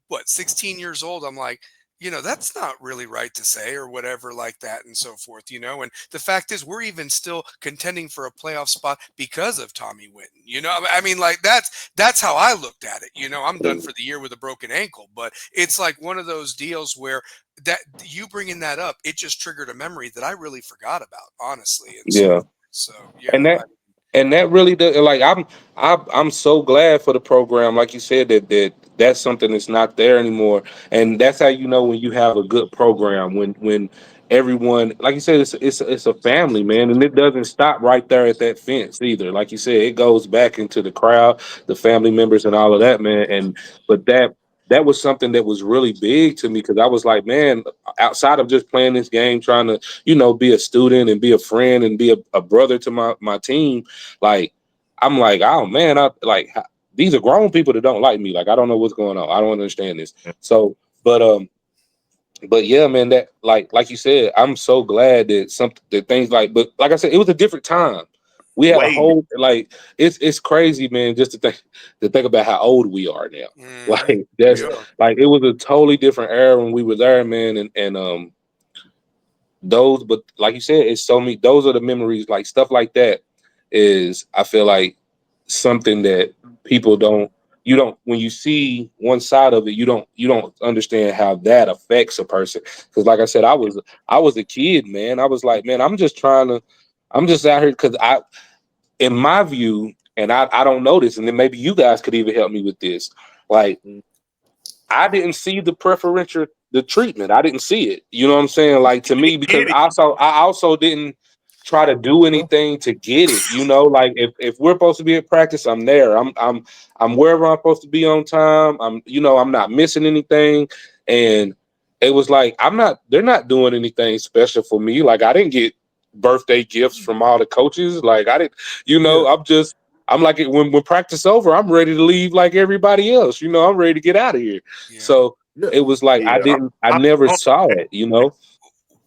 what, 16 years old. I'm like, that's not really right to say or whatever like that and so forth. And the fact is, we're even still contending for a playoff spot because of Tommy Winton. I mean, like that's how I looked at it. I'm done for the year with a broken ankle, but it's like one of those deals where that you bringing that up, it just triggered a memory that I really forgot about, honestly. And so Yeah. so And yeah. that really does, like I'm so glad for the program, like you said, that's something that's not there anymore. And that's how you know when you have a good program, when everyone, like you said, it's a family, man. And it doesn't stop right there at that fence either. Like you said, it goes back into the crowd, the family members, and all of that, man. And but that was something that was really big to me, because I was like, man, outside of just playing this game, trying to, be a student and be a friend and be a brother to my team. Like, I'm like, oh man, these are grown people that don't like me. Like, I don't know what's going on. I don't understand this. So, but yeah, man, that like you said, I'm so glad that things like, but like I said, it was a different time We had a Way whole like it's crazy, man, just to think about how old we are now. Mhm. Like that's Yeah. like it was a totally different era when we were there, man, and those, but like you said, it's so many. Those are the memories, like stuff like that. Is I feel like something that people don't. You don't when you see one side of it, you don't understand how that affects a person. Because like I said, I was a kid, man. I was like, man, I'm just out here because in my view, and I don't know this, and then maybe you guys could even help me with this. Like I didn't see the preferential the treatment. I didn't see it. You know what I'm saying? Like to me, because get it. I also didn't try to do anything to get it. You know, like if we're supposed to be at practice, I'm there. I'm wherever I'm supposed to be on time. I'm not missing anything. And it was like they're not doing anything special for me. Like I didn't get birthday gifts from all the coaches. Like I didn't, Yeah. I'm like when practice over, I'm ready to leave like everybody else. I'm ready to get out of here. Yeah. So Yeah. it was like Yeah, I I'm never on saw that. it.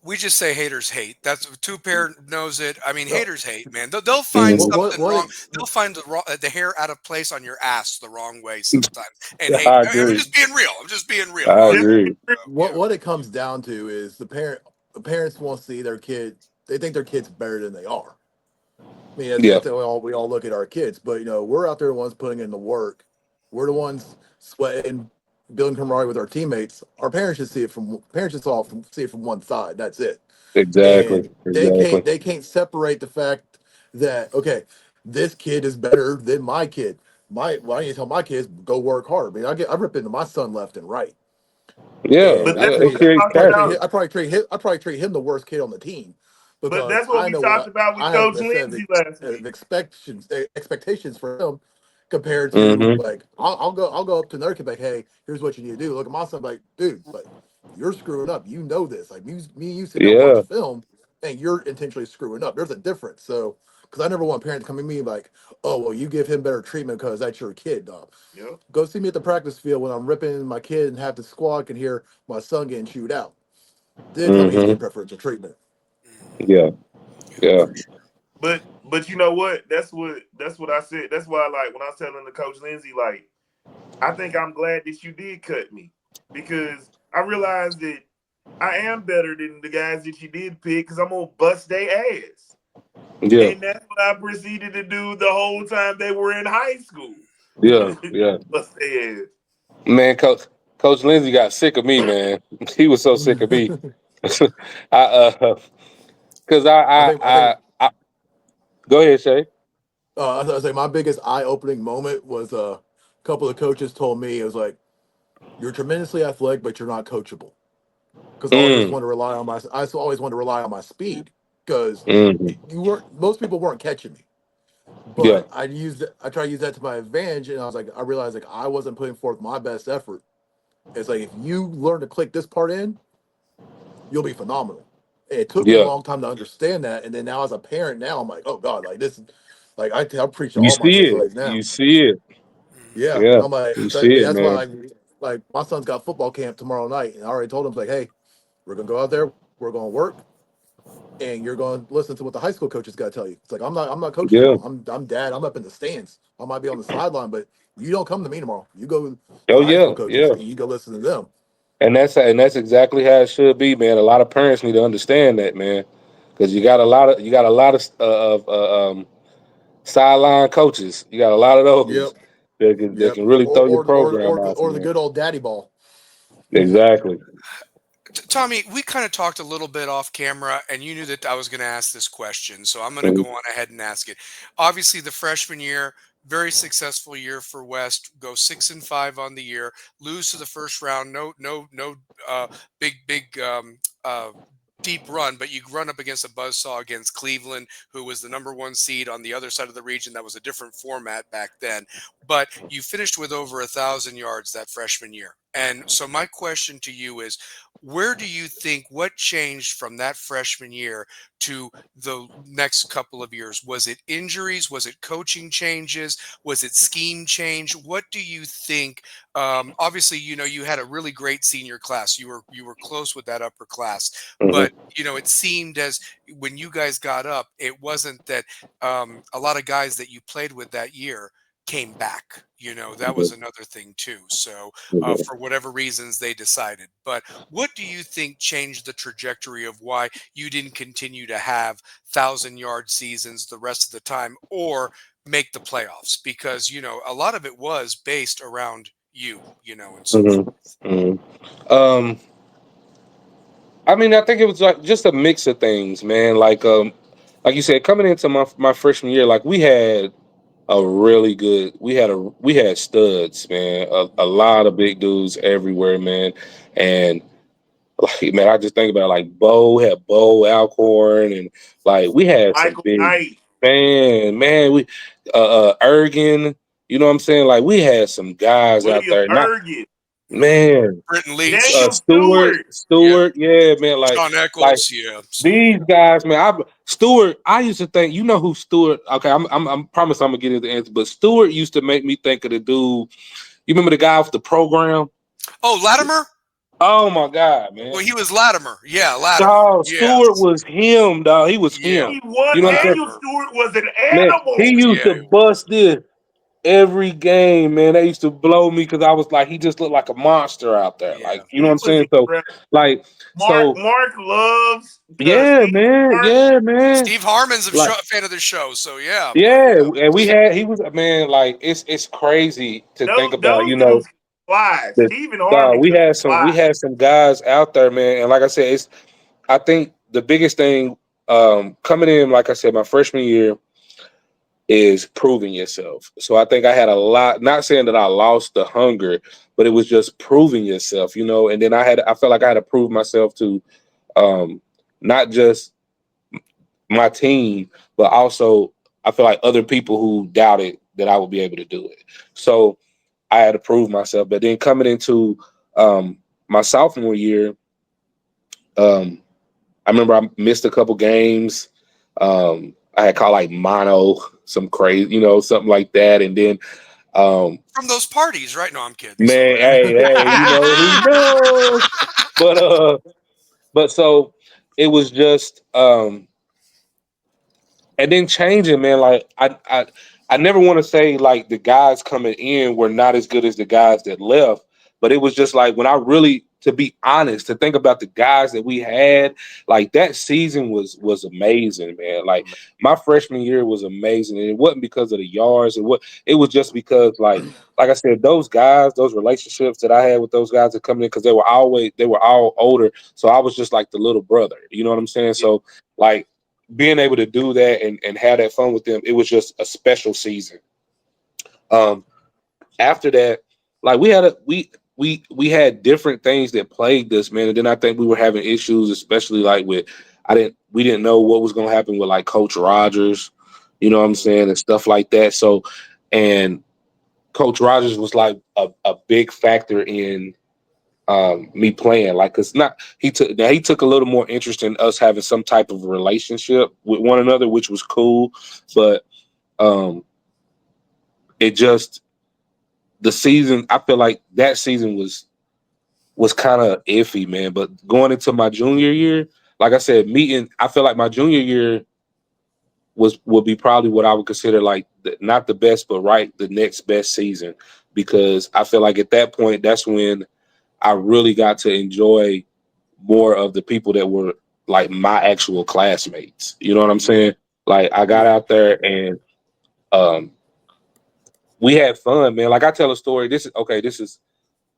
We just say haters hate. That's two pair knows it. I mean, No. haters hate, man. They'll find Mhm. something What wrong. They'll find the hair out of place on your ass the wrong way sometimes and hate. I I'm agree. just being real. I'm just being real. I Just agree. Yeah. what it comes down to is the parents want to see their kid. They think their kid's better than they are. I mean, Yeah. that's how we all look at our kids. But we're out there the ones putting in the work. We're the ones sweating, building camaraderie with our teammates. Our parents should see it from parents just all see it from one side. That's it. Exactly. And they Exactly. can't they can't separate the fact that, okay, this kid is better than my kid. Why don't you tell my kids go work hard? I mean, I rip into my son left and right, Yeah. but and that's It what we creates talked about. character. I probably treat him the worst kid on the team But because that's what I we know talked what about with I have Coach a set Lindsay last of week. expectations for him compared to, Hmm. like, I'll go up to another kid like, hey, here's what you need to do. Look at my son, like, dude, like, you're screwing up. You know this. Like, me and you sit down and watch Yeah. film, and you're intentionally screwing up. There's a difference. So, because I never want parents to come to me like, oh, well, you give him better treatment because that's your kid, dog. Yep. Go see me at the practice field when I'm ripping my kid and half the squad can hear my son getting chewed out. Then tell me he's Hmm. getting preferential treatment. Yeah. Yeah. For sure. But you know what? That's what I said. That's why, like, when I was telling the Coach Lindsay, like, I think I'm glad that you did cut me, because I realized that I am better than the guys that you did pick, because I'm gonna bust their ass. Yeah. And that's what I proceeded to do the whole time they were in high school. Yeah. Yeah. Bust their ass. Man, Coach Lindsay got sick of me, man. He was so sick of me. I because I go ahead, Shay. I was like, my biggest eye-opening moment was a couple of coaches told me, it was like, you're tremendously athletic, but you're not coachable. Because Mm, I always wanted to rely on my speed because mm, most people weren't catching me. yeah. But I try to use that to my advantage, and I realized, like, I wasn't putting forth my best effort. It's like, if you learn to click this part in, you'll be phenomenal. And it took me a Yeah. long time to understand that, and then now as a parent, now I'm like, oh God, like this, like I preach to You all my see kids it. like now. You see it. Yeah, Yeah. I'm like, You see it, that's why, man. like my son's got football camp tomorrow night, and I already told him, like, hey, we're gonna go out there, we're gonna work, and you're gonna listen to what the high school coaches got to tell you. It's like, I'm not coaching Yeah. tomorrow. I'm dad. I'm up in the stands. I might be on the sideline, but you don't come to me tomorrow. You go to Oh the high yeah. school coaches Yeah. and you go listen to them. And that's exactly how it should be, man. A lot of parents need to understand that, man, because you got a lot of sideline coaches. You got a lot of those Yep, that yep. can really Or throw your or or program or the, off, or the man. good old daddy ball. Exactly. Tommy, we kind of talked a little bit off camera, and you knew that I was going to ask this question, so I'm going to Mhm. go on ahead and ask it. Obviously, the freshman year, very successful year for West. Go 6-5 on the year. Lose to the first round. No, big deep run, but you run up against a buzzsaw against Cleveland, who was the number one seed on the other side of the region. That was a different format back then, but you finished with over 1,000 yards that freshman year. And so my question to you is, where do you think, what changed from that freshman year to the next couple of years? Was it injuries? Was it coaching changes? Was it scheme change? What do you think? Obviously, you had a really great senior class. You were close with that upper class, Mhm. but it seemed as when you guys got up, it wasn't that a lot of guys that you played with that year came back. That was Mhm. another thing too. So Mhm. for whatever reasons they decided. But what do you think changed the trajectory of why you didn't continue to have 1,000-yard seasons the rest of the time or make the playoffs? Because, a lot of it was based around and so forth. Mhm. Mhm. Um, I mean, I think it was like just a mix of things, man. Like you said, coming into my freshman year, like we had studs, man. A lot of big dudes everywhere, man. And like, man, I just think about it, like Bo Alcorn, and like we had some Michael big Knight, we Ergen, you know what I'm saying? Like we had some guys out William there, not Ergen, man, Britton Leach, Daniel Stewart. yeah, Yeah, man, John like Eccles, yeah. So these guys, man. Stewart, I used to think, you know who Stewart? Okay, I'm promise I'm gonna get into the answer, but Stewart used to make me think of the dude. You remember the guy off the program? oh, Latimer. Oh my god, man! Well, he was Latimer. Yeah, Latimer. Dog, Stewart Yes. was him, dog. He was Yeah. him. He was You know what I'm saying? Daniel Latimer. Stewart was an Man, he animal. used Yeah, to he was. bust this every game, man. They used to blow me because I was like, he just looked like a monster out there. Yeah. Like, you know what He I'm was saying? So, incredible. like, so Mark loves yeah, Steve man, Harvey. yeah, man. Steve Harmon's a Like, fan of the show, so yeah, but yeah, yeah. and he was, man, like it's crazy to think about, Those dudes can fly. that Stephen Harvey we could had some fly. guys out there, man. And like I said, I think the biggest thing coming in, like I said, my freshman year is proving yourself. So I think I had a lot, not saying that I lost the hunger, but it was just proving yourself, and then I felt like I had to prove myself to not just my team, but also I feel like other people who doubted that I would be able to do it. So I had to prove myself. But then coming into my sophomore year, um, I remember I missed a couple games. I had caught like mono, some crazy, something like that. And then, From those parties, right? No, I'm kidding. man, Sorry. hey, he knows. But so it was just, and then changing, man. Like I never want to say like the guys coming in were not as good as the guys that left, but it was just like when I really, to be honest, to think about the guys that we had, like that season was amazing, man. Like my freshman year was amazing, and it wasn't because of the yards, it was just because like I said, those guys, those relationships that I had with those guys that coming in, because they were all older, so I was just like the little brother, you know what I'm saying? Yeah. So like being able to do that and have that fun with them, it was just a special season. Um, After that, like we had different things that plagued us, man. And then I think we were having issues, especially like with we didn't know what was gonna happen with like Coach Rogers, you know what I'm saying, and stuff like that. So and Coach Rogers was like a big factor in me playing, like, cause not he took a little more interest in us having some type of relationship with one another, which was cool. But um it just, the season, I feel like that season was kind of iffy, man. But going into my junior year, like I said, I feel like my junior year would be probably what I would consider like not the best, but right, the next best season, because I feel like at that point that's when I really got to enjoy more of the people that were like my actual classmates. You know what I'm saying? Like I got out there and um, we had fun, man. Like I tell a story. This is okay. This is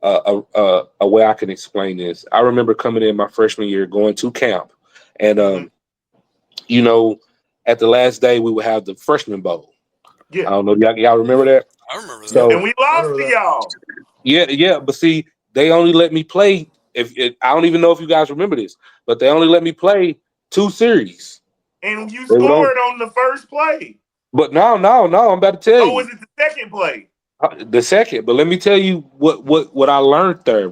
a way I can explain this. I remember coming in my freshman year, going to camp, and Mhm. you know, at the last day we would have the freshman bowl. I Yeah. don't know, y'all remember that? I remember that. Yep, And So we I lost remember to that. y'all. yeah. But see, they only let me play. If I don't even know if you guys remember this, but they only let me play 2 series. And you They would only, scored on the first play. but no. I'm about to tell Oh, you was it the second play? the second. But let me tell you what I learned there,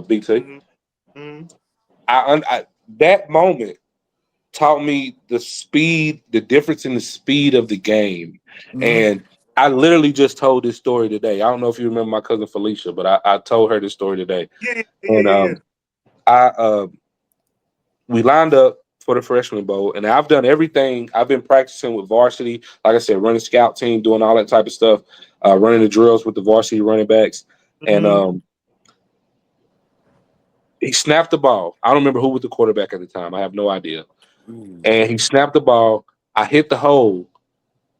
BT. Hmm. Hmm. that moment taught me the difference in the speed of the game. Mm-hmm. And I literally just told this story today. I don't know if you remember my cousin Felicia, but I told her this story today. Yeah, yeah, And yeah, yeah. I we lined up for the freshman bowl, and I've done everything. I've been practicing with varsity, like I said, running scout team, doing all that type of stuff, running the drills with the varsity running backs. And Mm-hmm. he snapped the ball. I don't remember who was the quarterback at the time. I have no idea. Ooh. And he snapped the ball. I hit the hole,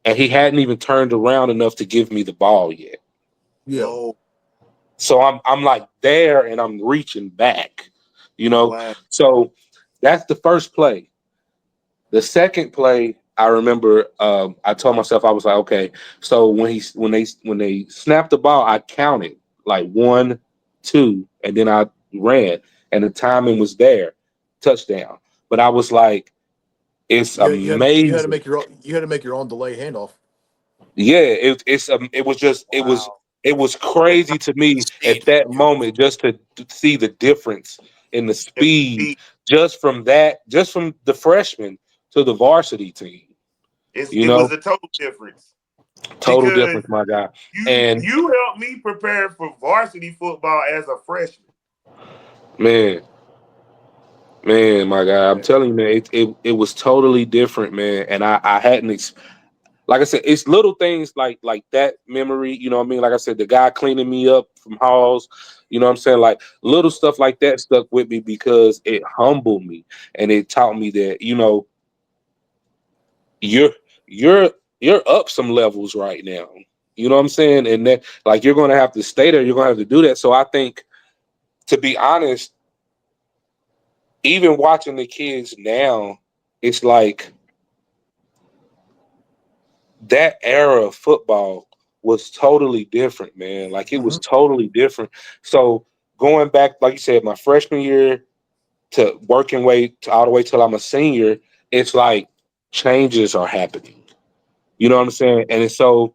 and he hadn't even turned around enough to give me the ball yet. Yeah. Oh, So I'm like there, and I'm reaching back, you know. wow. So that's the first play. The second play, I remember, I told myself, I was like, okay. So when they snapped the ball, I counted like 1, 2, and then I ran, and the timing was there, touchdown. But I was like, it's You had to amazing. make your own, you had to make your own delay handoff. Yeah, Wow. it was crazy to me Speed. at that moment just to see the difference in the speed just from the freshman to the varsity team. You It was know, a total difference total because difference, my guy. you And you helped me prepare for varsity football as a freshman. man, my guy, I'm Yeah. telling you, man, it was totally different, man. And I hadn't like I said, it's little things like that memory, you know what I mean? Like I said, the guy cleaning me up from halls, you know what I'm saying? Like little stuff like that stuck with me because it humbled me and it taught me that, you know, you're you're you're up some levels right now. You know what I'm saying? And that like you're gonna have to stay there, you're gonna have to do that. So I think to be honest, even watching the kids now, it's like that era of football was totally different, man. Like it Mm-hmm. was totally different. So going back, like you said, my freshman year to working way to all the way till I'm a senior, it's like changes are happening. You know what I'm saying? And it's so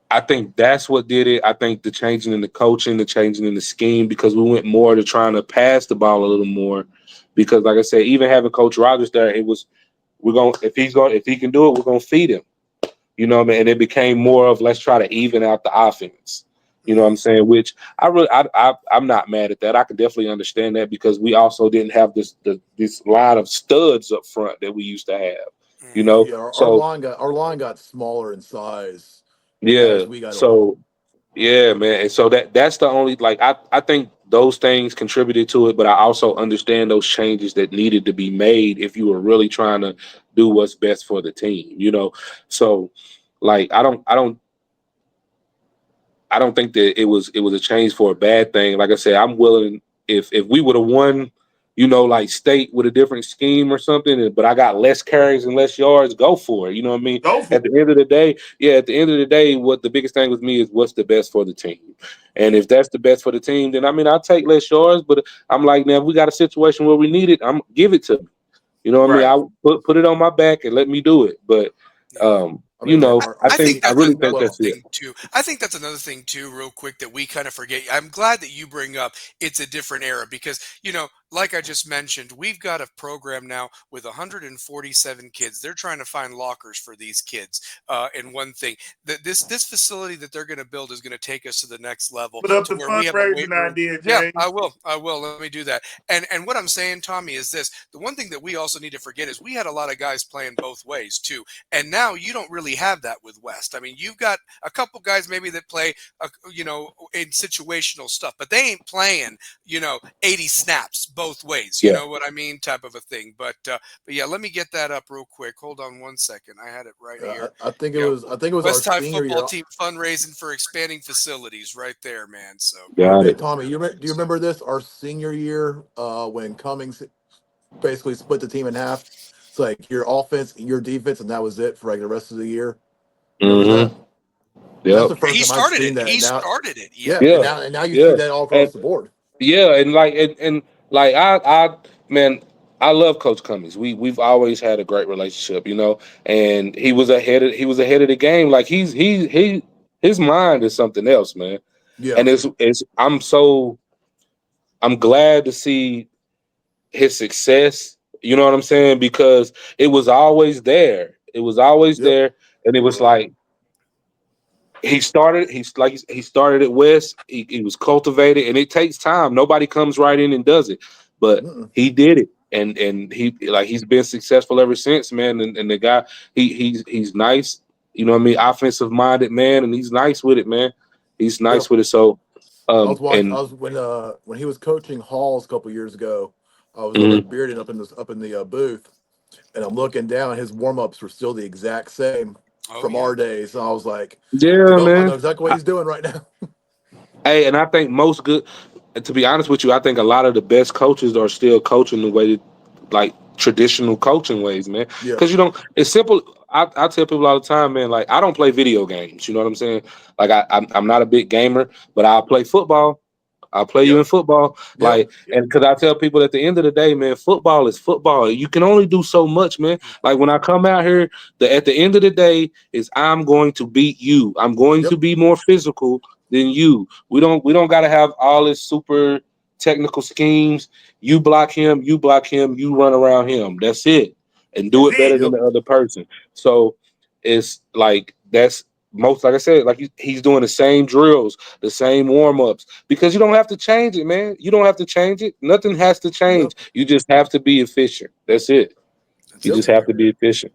I think that's what did it. I think the changing in the coaching, the changing in the scheme, because we went more to trying to pass the ball a little more. Because like I said, even having Coach Rogers there, it was if he can do it, we're gonna feed him. You know what I mean? And it became more of let's try to even out the offense. You know what I'm saying? Which I'm not mad at that. I can definitely understand that because we also didn't have this line of studs up front that we used to have. You Mm-hmm. know, Yeah, so our line got smaller in size yeah, as we got older. so yeah, man. And so that's the only like I think those things contributed to it, but I also understand those changes that needed to be made if you were really trying to do what's best for the team. You know, so like I don't think that it was a change for a bad thing. Like I said, I'm willing if we would have won, you know, like state with a different scheme or something, but I got less carries and less yards, go for it. You know what I mean? Go for At the end of the day, yeah, at the end of the day, what the biggest thing with me is what's the best for the team. And if that's the best for the team, then I mean I'll take less yards, but I'm like, now if we got a situation where we need it, I'm give it to me. You know what I mean? right. I put it on my back and let me do it. But Yeah. I you mean, know, I think I that's really think another that's well, it. thing too. I think that's another thing too, real quick, that we kind of forget. I'm glad that you bring up it's a different era because, like I just mentioned, we've got a program now with 147 kids. They're trying to find lockers for these kids. And one thing that this facility that they're going to build is going to take us to the next level Put up to the where we have a weight fundraising room. idea, Yeah, I James. will. I will. Let me do that. And what I'm saying, Tommy, is this: the one thing that we also need to forget is we had a lot of guys playing both ways too. And now you don't really have that with West. I mean, you've got a couple guys maybe that play, in situational stuff, but they ain't playing, 80 snaps both ways. You Yeah. know what I mean? Type of a thing. But yeah, let me get that up real quick. Hold on one second. I had it right here. Yeah, I think it was our West High senior football year. team fundraising for expanding facilities right there, man. So Got Hey it. Tommy, do you remember this? Our senior year, when Cummings basically split the team in half. It's like your offense, your defense, and that was it for like the rest of the year. You remember that? Mm-hmm. That's Yep. the yeah, first he time I've started it. seen that. He And now, started it. Yeah. yeah, Yeah. and now you see Yeah. that all And across the board. yeah, and like and like man, I love Coach Cummings. We've always had a great relationship, you know. And he was ahead of the game. Like his mind is something else, man. Yeah, And it's I'm so I'm glad to see his success. You know what I'm saying? Because it was always there. It was always Yep. there, and it was Well, like he started at West. He was cultivated, and it takes time. Nobody comes right in and does it, but Mm-mm. he did it, and he's been successful ever since, man. And the guy, he's nice. You know what I mean? Offensive minded man, and he's nice with it, man. He's Yeah. nice with it. So, I was watching. I and was when he was coaching Halls a couple years ago. I was over mhm. at Bearden up in the booth, and I'm looking down. His warm ups were still the exact same Oh from yeah. our days. And I was like, Yeah, "Nope, I know man. exactly what he's doing right now." Hey, and I think most good. To be honest with you, I think a lot of the best coaches are still coaching the way that, like traditional coaching ways, man. Yeah. Because it's simple. I tell people all the time, man. Like I don't play video games. You know what I'm saying? Like I'm not a big gamer, but I'll play football. I'll play you yep, in football. Yep. Like, yep, and because I tell people at the end of the day, man, football is football. You can only do so much, man. Like when I come out here, at the end of the day, is I'm going to beat you. I'm going to Yep. be more physical than you. We don't gotta have all this super technical schemes. You block him, you run around him. That's it. And do that's it better it. than Yep. the other person. So it's like that's most like I said, like he's doing the same drills, the same warm-ups because you don't have to change it, man. You don't have to change it. Nothing has to change. Yep. You just have to be efficient. That's it. That's You Yep. just exactly have to be right. efficient.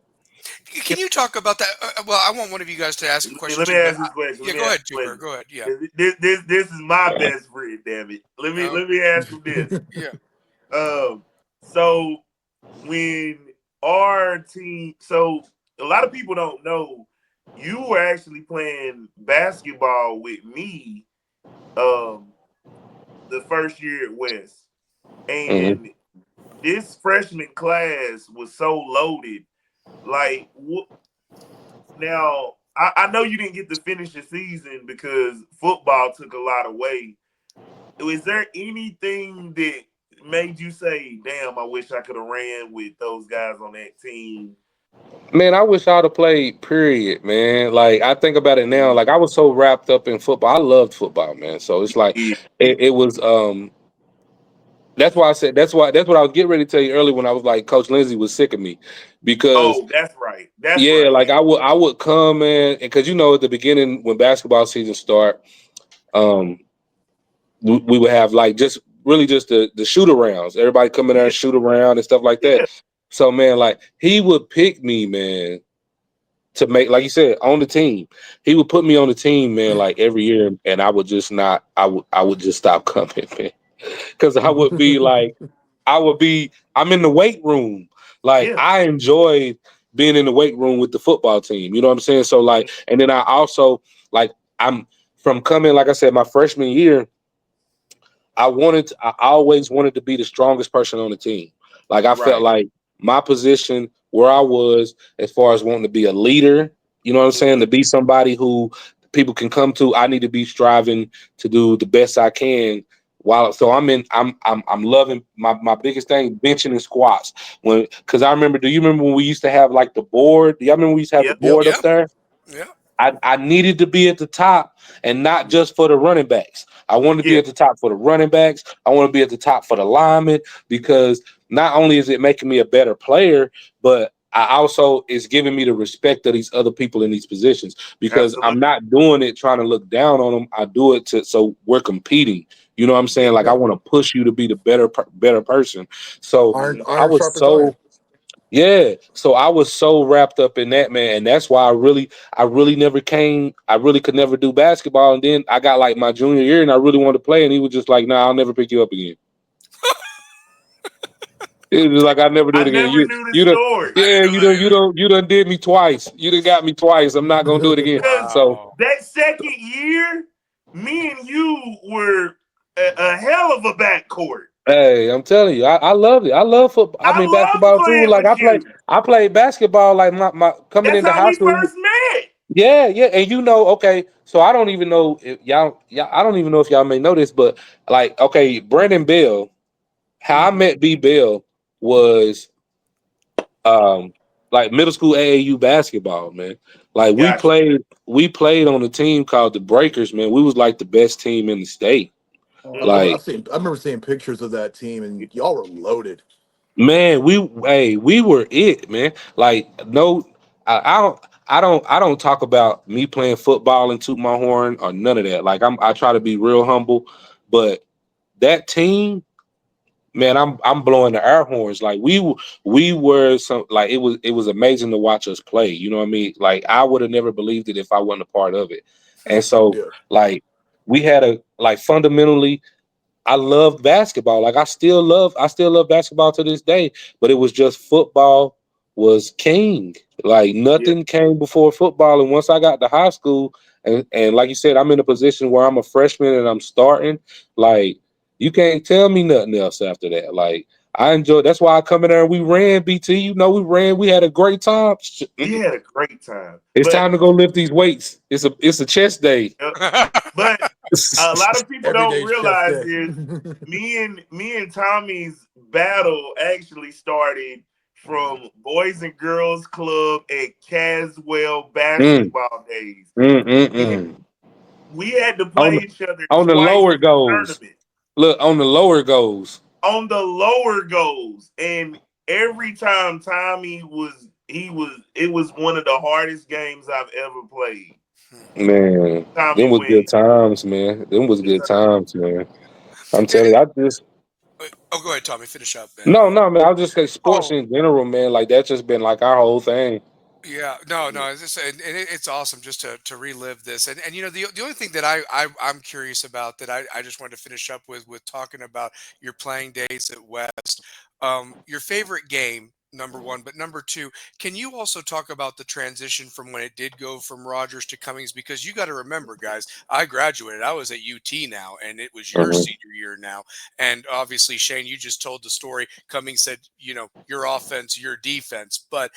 Can you talk about that? Well, I want one of you guys to ask a question Let me too, but ask this question. yeah, Let me go ask ahead, this Jupiter. question. Go ahead. Yeah. This is my best friend. Damn it. Oh, Let me ask him this. yeah. So when our team, so a lot of people don't know, you were actually playing basketball with me, um, the first year at West, Mhm. and this freshman class was so loaded. Like, now I know you didn't get to finish the season because football took a lot away. Was there anything that made you say, "Damn, I wish I could have ran with those guys on that team"? Man, I wish I'd have played, period, man. Like I think about it now, Mm, like I was so wrapped up in football. I loved football, man. So it's like yeah. it was that's why I said that's what I was getting ready to tell you earlier when I was like Coach Lindsey was sick of me. Because Oh, that's right. That's yeah, right. like I would come, man, and because at the beginning when basketball season start, um we would have like just really just the shoot arounds. Everybody come in there Yeah, and shoot around and stuff like that. yeah, So man, like he would pick me, man, to make, like you said, on the team. He would put me on the team, man, like every year, and I would just not. I would just stop coming, man, because I would be like, I'm in the weight room. Like yeah. I enjoyed being in the weight room with the football team. You know what I'm saying? So like, and then I also like I'm from coming, like I said, my freshman year. I always wanted to be the strongest person on the team. Like I felt Right. like my position where I was as far as wanting to be a leader, you know what I'm saying, Mhm. to be somebody who people can come to, I need to be striving to do the best I can. While so I'm loving my biggest thing benching and squats when because I remember, do you remember when we used to have like the board? Do y'all remember we used to have the Yep. Yep. board Yeah. up there? Yeah. I needed to be at the top and not just for the running backs. I want to be Yeah. at the top for the running backs. I want to be at the top for the linemen because not only is it making me a better player, but I also is giving me the respect of these other people in these positions because I'm Absolutely. not doing it trying to look down on them. I do it to so we're competing. You know what I'm saying? Yeah. Like I Yeah. want to push you to be the better person. So Hmm. I Iron was sharpens iron. so yeah, so I was so wrapped up in that, man, and that's why I really could never do basketball, and then I got like my junior year, and I really wanted to play, and he was just like, "Nah, I'll never pick you up again." It was just like I never do I it again. never knew the You don't, story I yeah, didn't know that either. you done did me twice. You done got me twice. I'm not gonna do it again. because So, Wow. that second year, me and you were a hell of a backcourt. hey, I'm telling you, I love it. I love football. I I mean loved basketball too. playing Like with you. I played basketball like my coming That's into how high we school. first met. Yeah, yeah, and okay, so I don't even know if I don't even know if y'all may know this, but like, okay, Brandon Bell, how I Mm, met B Bell was um like middle school AAU basketball, man. Like gotcha. we played on a team called the Breakers, man. We was like the best team in the state. Oh, I love it. Mhm. Like, I remember seeing pictures of that team, and y'all were loaded. man, we were it, man. Like, no, I don't talk about me playing football and toot my horn or none of that. Like, I try to be real humble, but that team, man, I'm blowing the air horns. Like, we were some, like, it was amazing to watch us play. You know what I mean? Like, I would have never believed it if I wasn't a part of it. And so, Yeah. like, we had a, like, fundamentally, I loved basketball. Like, I still love basketball to this day, but it was just football was king. Like, Yeah, nothing came before football. And once I got to high school, and like you said, I'm in a position where I'm a freshman and I'm starting, like, you can't tell me nothing else after that. Like, I enjoyed, that's why I come in there and we ran, BT. We had a great time. we had a great time. It's time to go lift these weights. It's a chest day. Uh, but a lot of people Every don't day's chest realize day. is me and Tommy's battle actually started from Boys and Girls Club at Caswell Mm, basketball days. mm, mm, We mm. we had to On play each other on the twice lower in the goes. tournament. Look, on the lower goes. On the lower goals, and every time Tommy was he was it was one of the hardest games I've ever played. Man, Tommy them was win. good times, man. Them was good times, man. I'm telling you, I just Oh, go ahead, Tommy. Finish up, man. no, man. I'll just say sports Oh, in general, man. Like, that's just been like our whole thing. yeah, no, Yeah. no, it's just, and it's awesome just to relive this, and the only thing that I'm curious about that I just wanted to finish up with talking about your playing days at West, your favorite game, number one, but number two, can you also talk about the transition from when it did go from Rogers to Cummings? Because you got to remember, guys, I graduated, I was at UT now, and it was your Mhm. senior year now, and obviously Shane, you just told the story. Cummings said, your offense, your defense, but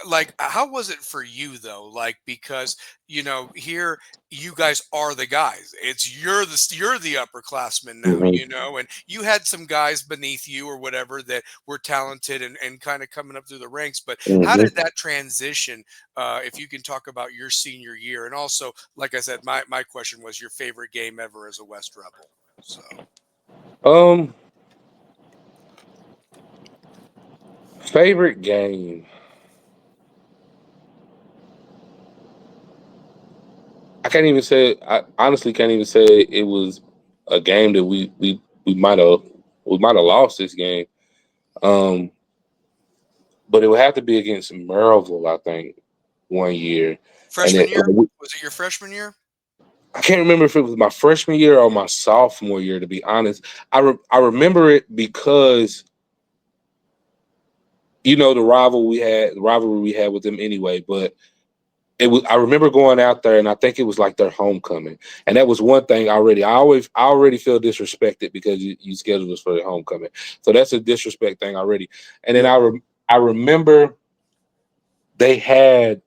like how was it for you though, like because here you guys are the guys, it's you're the upperclassmen now, Mhm. and you had some guys beneath you or whatever that were talented and kind of coming up through the ranks, but how Mhm. did that transition, if you can talk about your senior year, and also like I said, my question was your favorite game ever as a West Rebel, so Um, favorite game. I can't even say. I honestly can't even say it was a game that we might have lost this game. Um, but it would have to be against Maryville, I think, one year, and freshman year, was it your freshman year? I can't remember if it was my freshman year or my sophomore year. To be honest, I remember it because the rivalry we had with them anyway. But it was, I remember going out there, and I think it was like their homecoming, and that was one thing already. I already feel disrespected because you scheduled us for the homecoming, so that's a disrespect thing already. And then Yeah. I remember they had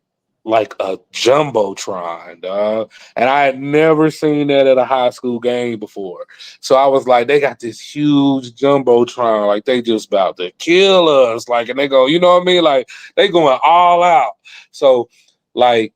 like a jumbotron, dog. And I had never seen that at a high school game before. So I was like, they got this huge jumbotron, like they just about to kill us. Like, and they go, you know what I mean? Like, they going all out. So, like,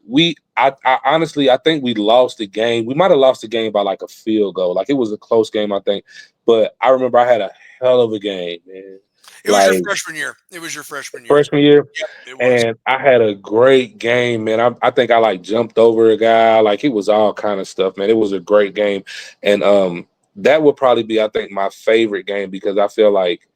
I honestly, I think we lost the game. We might have lost the game by like a field goal. Like, it was a close game, I think. But I remember I had a hell of a game, man. It was your Like, freshman year. It was your freshman year. freshman year, Yep, it was. and I had a great game, man. I think I like jumped over a guy, like it was all kind of stuff, man. It was a great game, and that would probably be, I think, my favorite game because I feel like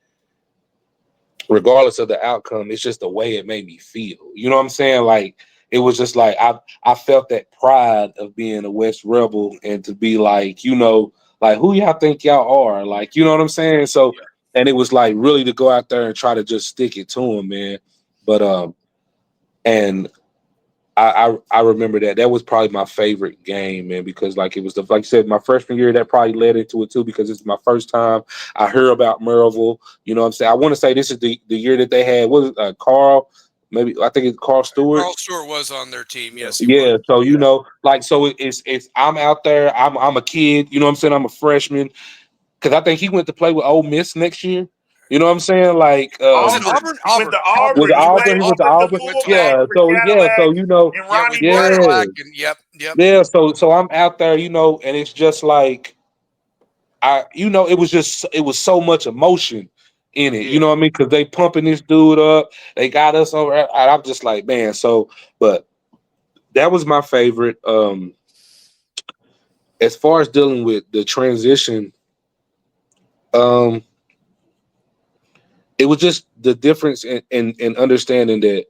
regardless of the outcome, it's just the way it made me feel. You know what I'm saying? Like it was just like I felt that pride of being a West Rebel and to be like, like who y'all think y'all are, like you know what I'm saying? So, and it was like really to go out there and try to just stick it to him, man. But and I remember that was probably my favorite game, man, because like it was like you said, my freshman year that probably led into it too because it's my first time I heard about Maryville. You know what I'm saying? I want to say this is the year that they had Carl, maybe I think it's Carl Stewart. Carl Stewart was on their team. Yeah. Yes, he was. Yeah, so Yeah. like so it's I'm out there. I'm a kid. You know what I'm saying? I'm a freshman because I think he went to play with Ole Miss next year. You know what I'm saying? Like Was it Auburn. Auburn? He went to Auburn. was Auburn. it He He went played to Auburn? He went to Auburn. as the Auburn. Went to fullback Yeah. Auburn. for So yeah. Cadillac So and Yeah, Ronnie with Brown. Cadillac yeah. and yep. Yeah, so I'm out there, and it's just like it was so much emotion in it. You Yeah. know what I mean? Because they pumping this dude up, they got us over. And I'm just like, man. So, but that was my favorite. As far as dealing with the transition, um, it was just the difference in understanding that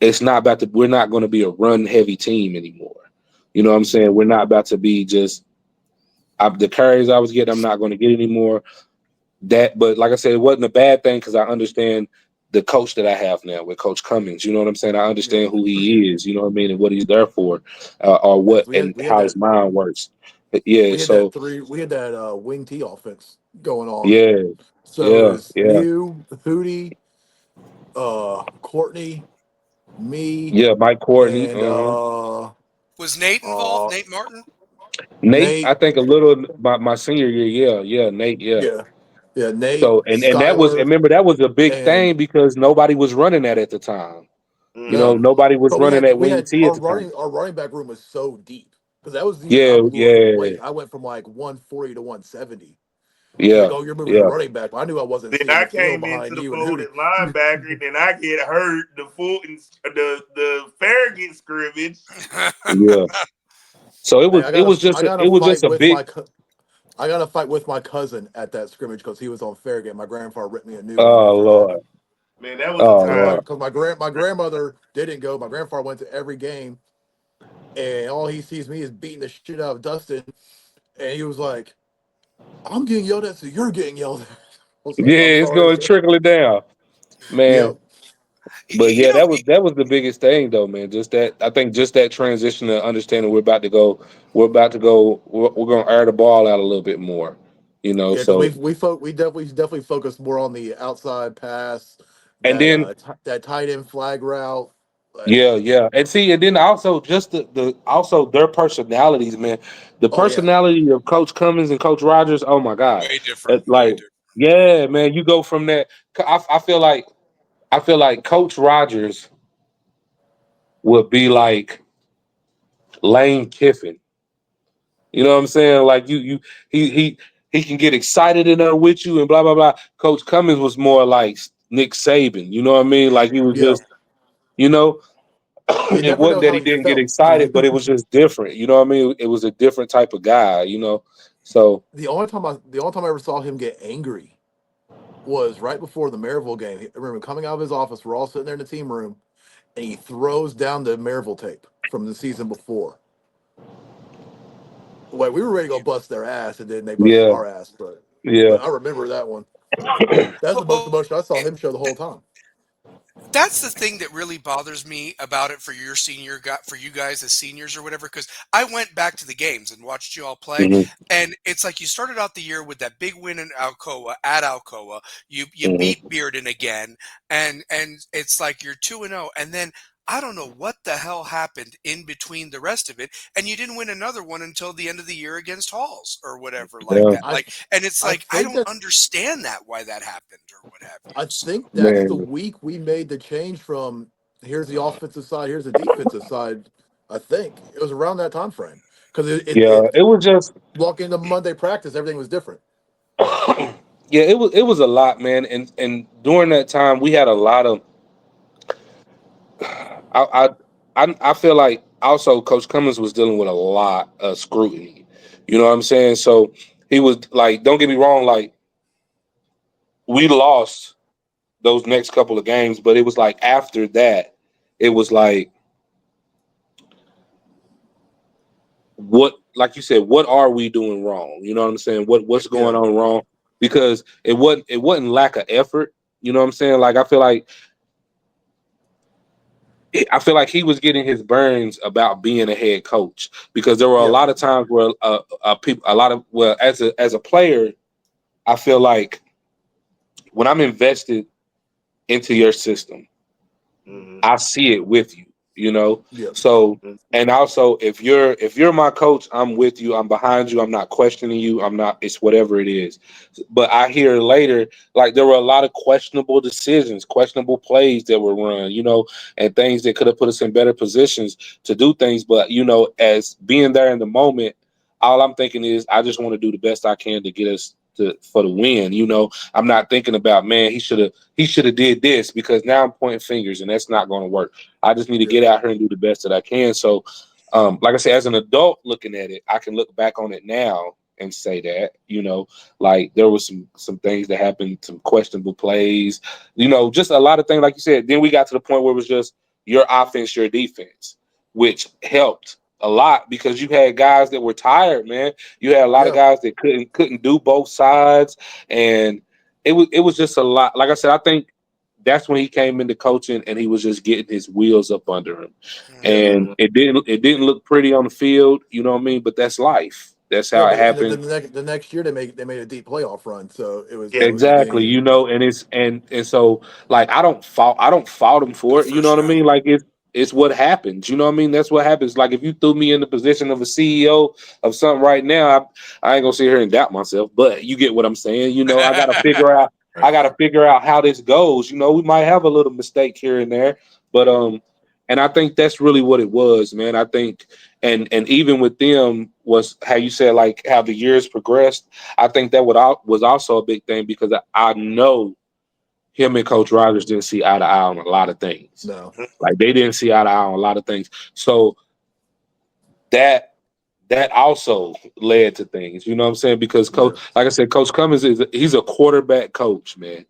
we're not going to be a run heavy team anymore. You know what I'm saying? We're not about to be just the carries I was getting, I'm not going to get anymore. But like I said, it wasn't a bad thing because I understand the coach that I have now with Coach Cummings. You know what I'm saying? I Yeah, understand who he is. You know what I mean, and what he's there for, or yeah. 'Cause what and we had how his that mind works. But yeah. So we had that wing T offense going on. yeah, So it yeah, was yeah, you, Hootie, Courtney, me, yeah. Mike Courtney, and Was Nate involved? uh, Nate Martin? Nate. I Nate. think a little my senior year. Yeah, yeah. Nate. Yeah. Yeah, yeah. Nate, So and that was, Skylar, remember, that was a big and thing because nobody was running that at the time. You know, Mm-hmm. no, nobody was but running that we wing had T at the time. our running back room was so deep because that was the year I Yeah, blew up in yeah, weight. I went from like 140 to 170. They're like, yeah, oh, you're moving to yeah, running back. But I knew I wasn't Then seeing I the field came into behind the you and fold Hootie. at linebacker, then I get hurt. The Farragut scrimmage. yeah. So Hey, I got it to was just fight a with big. I got to fight with my cousin at that scrimmage because he was on Farragut. My grandfather ripped me a new one. I'll never Oh forget. Lord, Man, that was a oh time. Lord. Because my grandmother didn't go. My grandfather went to every game, and all he sees me is beating the shit out of Dustin. And he was like, "I'm getting yelled at, so you're getting yelled at." I was Yeah, like, "I'm it's sorry, going sir." trickling down, man. Yep. But You yeah, know, that was the biggest thing though, man. Just that, I think just that transition to understanding we're gonna air the ball out a little bit more, you know. Yeah, because So we definitely focused more on the outside pass, and that then that tight end flag route. Like, yeah, yeah, and see, and then also just the also their personalities, man. The oh yeah, personality of Coach Cummings and Coach Rogers. Oh my God, way different, way like different. yeah, man. You go from that. I feel like Coach Rogers would be like Lane Kiffin. You know what I'm saying? Like he can get excited in there with you and blah blah blah. Coach Cummings was more like Nick Saban. You know what I mean? Like he was yeah. just, you know, You it never wasn't know that how he he didn't get felt. excited, but it was just different. You know what I mean? It was a different type of guy. You know, so The only time I ever saw him get angry was right before the Maryville game. I remember coming out of his office. We're all sitting there in the team room, and he throws down the Maryville tape from the season before. Like we were ready to go bust their ass, and then they busted yeah, our ass. yeah. But I remember that one. That's the most Well, emotion I saw him show the whole time. that's the thing that really bothers me about it for your senior guy, for you guys as seniors or whatever, because I went back to the games and watched you all play, Hmm. and it's like you started out the year with that big win in Alcoa at Alcoa. You beat Hmm. Bearden again, and it's like you're 2-0, and then I don't know what the hell happened in between the rest of it, and you didn't win another one until the end of the year against Halls or whatever like Yeah, that. I Like, and it's I like I think don't that's understand that why that happened or what have you. I think that's the man. week we made the change from here's the offensive side, here's the defensive side. I think it was around that time frame because Yeah, it was just walking into Monday practice, everything was different. yeah, it was a lot, man. And during that time, we had a lot of. I I feel like also Coach Cummins was dealing with a lot of scrutiny. You know what I'm saying? So he was like, don't get me wrong, like we lost those next couple of games, but it was like after that, it was like what, like you said, what are we doing wrong? You know what I'm saying? What's going Yeah, on wrong? Because it wasn't lack of effort. You know what I'm saying? Like I feel like he was getting his burns about being a head coach because there were a yeah, lot of times where people, a lot of well, as a player, I feel like when I'm invested into your system, Mm-hmm. I see it with you, you know. yeah. So, and also if you're my coach, I'm with you. I'm behind you. I'm not questioning you. I'm not. It's whatever it is. But I hear later, like there were a lot of questionable decisions, questionable plays that were run, you know, and things that could have put us in better positions to do things. But you know, as being there in the moment, all I'm thinking is I just want to do the best I can to get us for the win. You know, I'm not thinking about, man, he should have did this, because now I'm pointing fingers and that's not going to work. I just need to Yeah. get out here and do the best that I can. So, like I said, as an adult looking at it, I can look back on it now and say that, you know, like there was some things that happened, some questionable plays, you know, just a lot of things, like you said. Then we got to the point where it was just your offense, your defense, which helped a lot because you had guys that were tired, man. You had a lot of Yeah. guys that couldn't do both sides, and it was just a lot. Like I said, I think that's when he came into coaching and he was just getting his wheels up under him. Yeah. And it didn't look pretty on the field, you know what I mean? But that's life. That's No, how it but and happened. the next year they made a deep playoff run, so it was Yeah. it didn't Exactly, you even. know, and it's and so like I don't fault him for it, you For know what I sure. mean? Like it's what happens, you know what I mean? That's what happens. Like if you threw me in the position of a CEO of something right now, I ain't gonna sit here and doubt myself, but you get what I'm saying. You know, I gotta figure out how this goes. You know, we might have a little mistake here and there, but and I think that's really what it was, man. I think and even with them was how you said, like how the years progressed. I think that was also a big thing because I know him and Coach Rogers didn't see eye to eye on a lot of things. No. Like they didn't see eye to eye on a lot of things. So that also led to things. You know what I'm saying? Because Yeah. Coach, like I said, Coach Cummins he's a quarterback coach, man.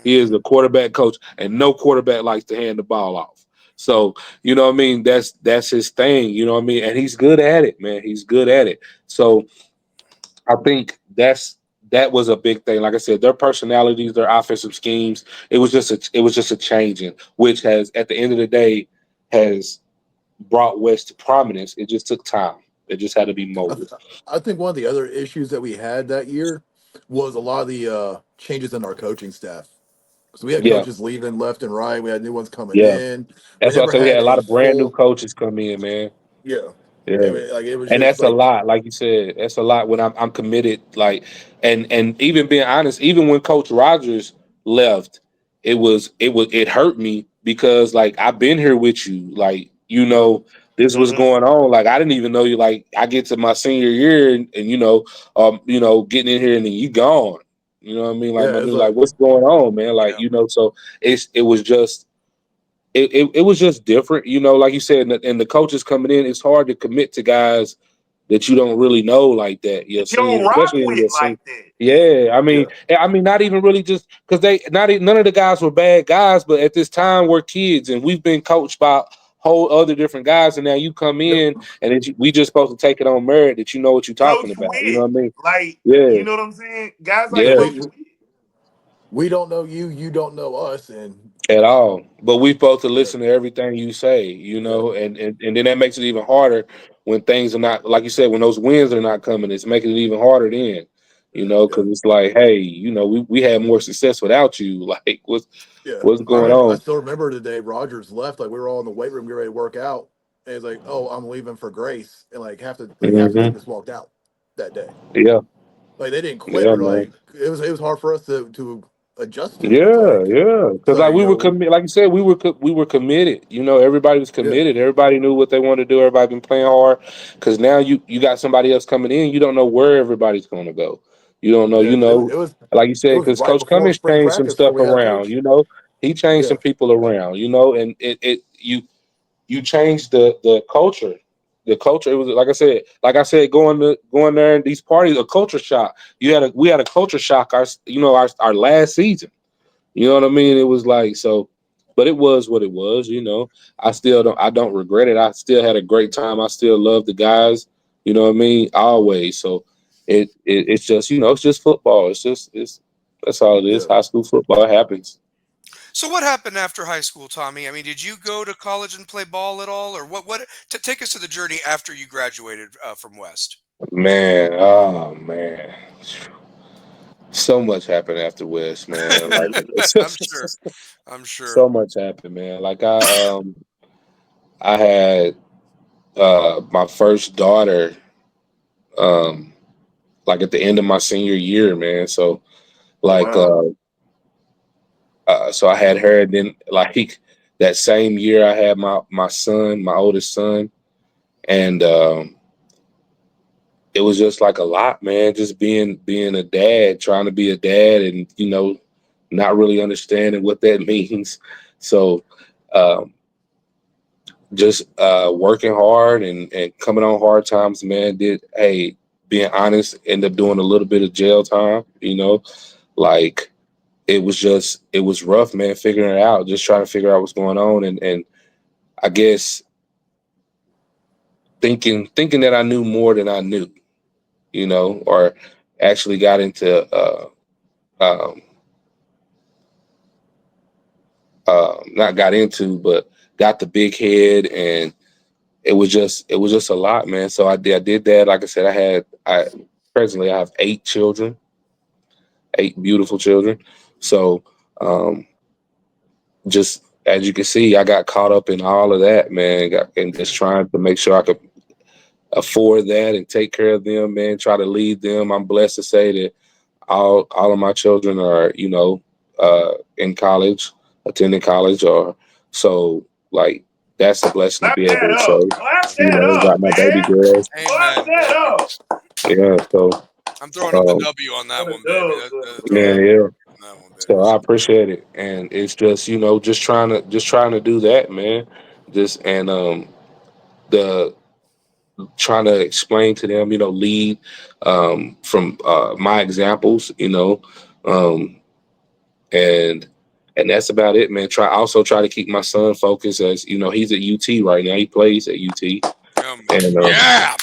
He is a quarterback coach, and no quarterback likes to hand the ball off. So you know what I mean. That's his thing. You know what I mean, and he's good at it, man. He's good at it. So I think that was a big thing. Like I said, their personalities, their offensive schemes, it was just a changing, which has at the end of the day has brought West to prominence. It just took time. It just had to be I, molded. th- I think one of the other issues that we had that year was a lot of the changes in our coaching staff. So we had Yeah, coaches leaving left and right. We had new ones coming yeah. in. We That's why I never said we had had a lot a of brand new full. coaches come in, man. Yeah. I Yeah. mean, like it was And just that's a like lot, like you said. That's a lot when I'm committed. Like, and even being honest, even when Coach Rogers left, it hurt me because like I've been here with you. Like, you yeah, know, this was Mhm. going on. Like I didn't even know you. Like I get to my senior year and getting in here and then you gone. You know what I mean? Like yeah. my It's dude, like like what's going on, man? Like Yeah. so it was just it was just different, you know, like you said, and the coaches coming in, it's hard to commit to guys that you don't really know like that. Your You senior, don't rock especially in with your senior. like that. Yeah, yeah, I mean, not even really just because none of the guys were bad guys, but at this time we're kids and we've been coached by whole other different guys, and now you come yep, in and we just supposed to take it on merit that you know what you're talking Coach about. You know Witt. what I mean? Like, Yeah, you know what I'm saying? Guys like yeah. yeah. Coach We Witt. we don't know you. You don't know us, and At all. But we supposed to yeah, listen to everything you say, you yeah, know, and then that makes it even harder when things are not, like you said, when those wins are not coming, it's making it even harder then, you know, yeah, because it's like, hey, you know, we had more success without you. Like, yeah. what's going I on? still remember the day Rogers left. Like we were all in the weight room getting ready to work out, and he's like, "Oh, I'm leaving for Grace," and half the team Hmm. just walked out that day. Yeah, Like they didn't quit, yeah, but man. like it was hard for us to adjust to. It's Yeah, like yeah. it's Because like like we were committed, like you said, we were committed. You know, everybody was yeah, committed. Everybody knew what they wanted to do. Everybody been playing hard. Because now you got somebody else coming in. You don't know where everybody's going to go. You don't know. yeah, You because know, like you it said, was because right Coach before Cummings spring changed some practice before stuff we had a around. coach. You know, he changed Yeah, some people around. You know, and you changed the culture. The culture. It was like I said, going there in these parties, a culture shock. We had a culture shock. Our last season. You know what I mean? It was like so, but it was what it was. You know, I don't regret it. I still had a great time. I still love the guys. You know what I mean? Always. So it's just it's just football. It's that's all it is. yeah. High school football happens. So what happened after high school, Tommy? I mean, did you go to college and play ball at all, or take us to the journey after you graduated from West? Man, oh man, so much happened after West, man. Like I'm sure. I'm sure. so much happened, man. Like I had my first daughter um like at the end of my senior year, man. So Oh like wow. so I had her, and then like that same year I had my oldest son, and it was just like a lot, man. Just being a dad, trying to be a dad, and not really understanding what that means. So, um, just working hard and coming on hard times, man. Being honest, end up doing a little bit of jail time. Like it was rough, man. Figuring it out, just trying to figure out what's going on, and I guess thinking that I knew more than I knew, or actually got into um, not got into, but got the big head, and it was just a lot, man. So I did that. Like I said, I presently I have 8 children, 8 beautiful children. So just as you can see, I got caught up in all of that, man, and just trying to make sure I could afford that and take care of them, man. Try to lead them. I'm blessed to say that all of my children are, in college, attending college, or so like that's a blessing to Clap be able that to up. show. Clap that Got up, my baby man. girls. Clap Amen, that baby. up. Yeah, so I'm throwing up the um, W on that For the one, baby. dubs, Throwing yeah, up man. yeah. on that one, baby. So I appreciate it, and it's just just trying to do that, man. Just and the trying to explain to them, lead from my examples, um, and that's about it, man. Try to keep my son focused, as he's at UT right now. He plays at UT, and Yeah.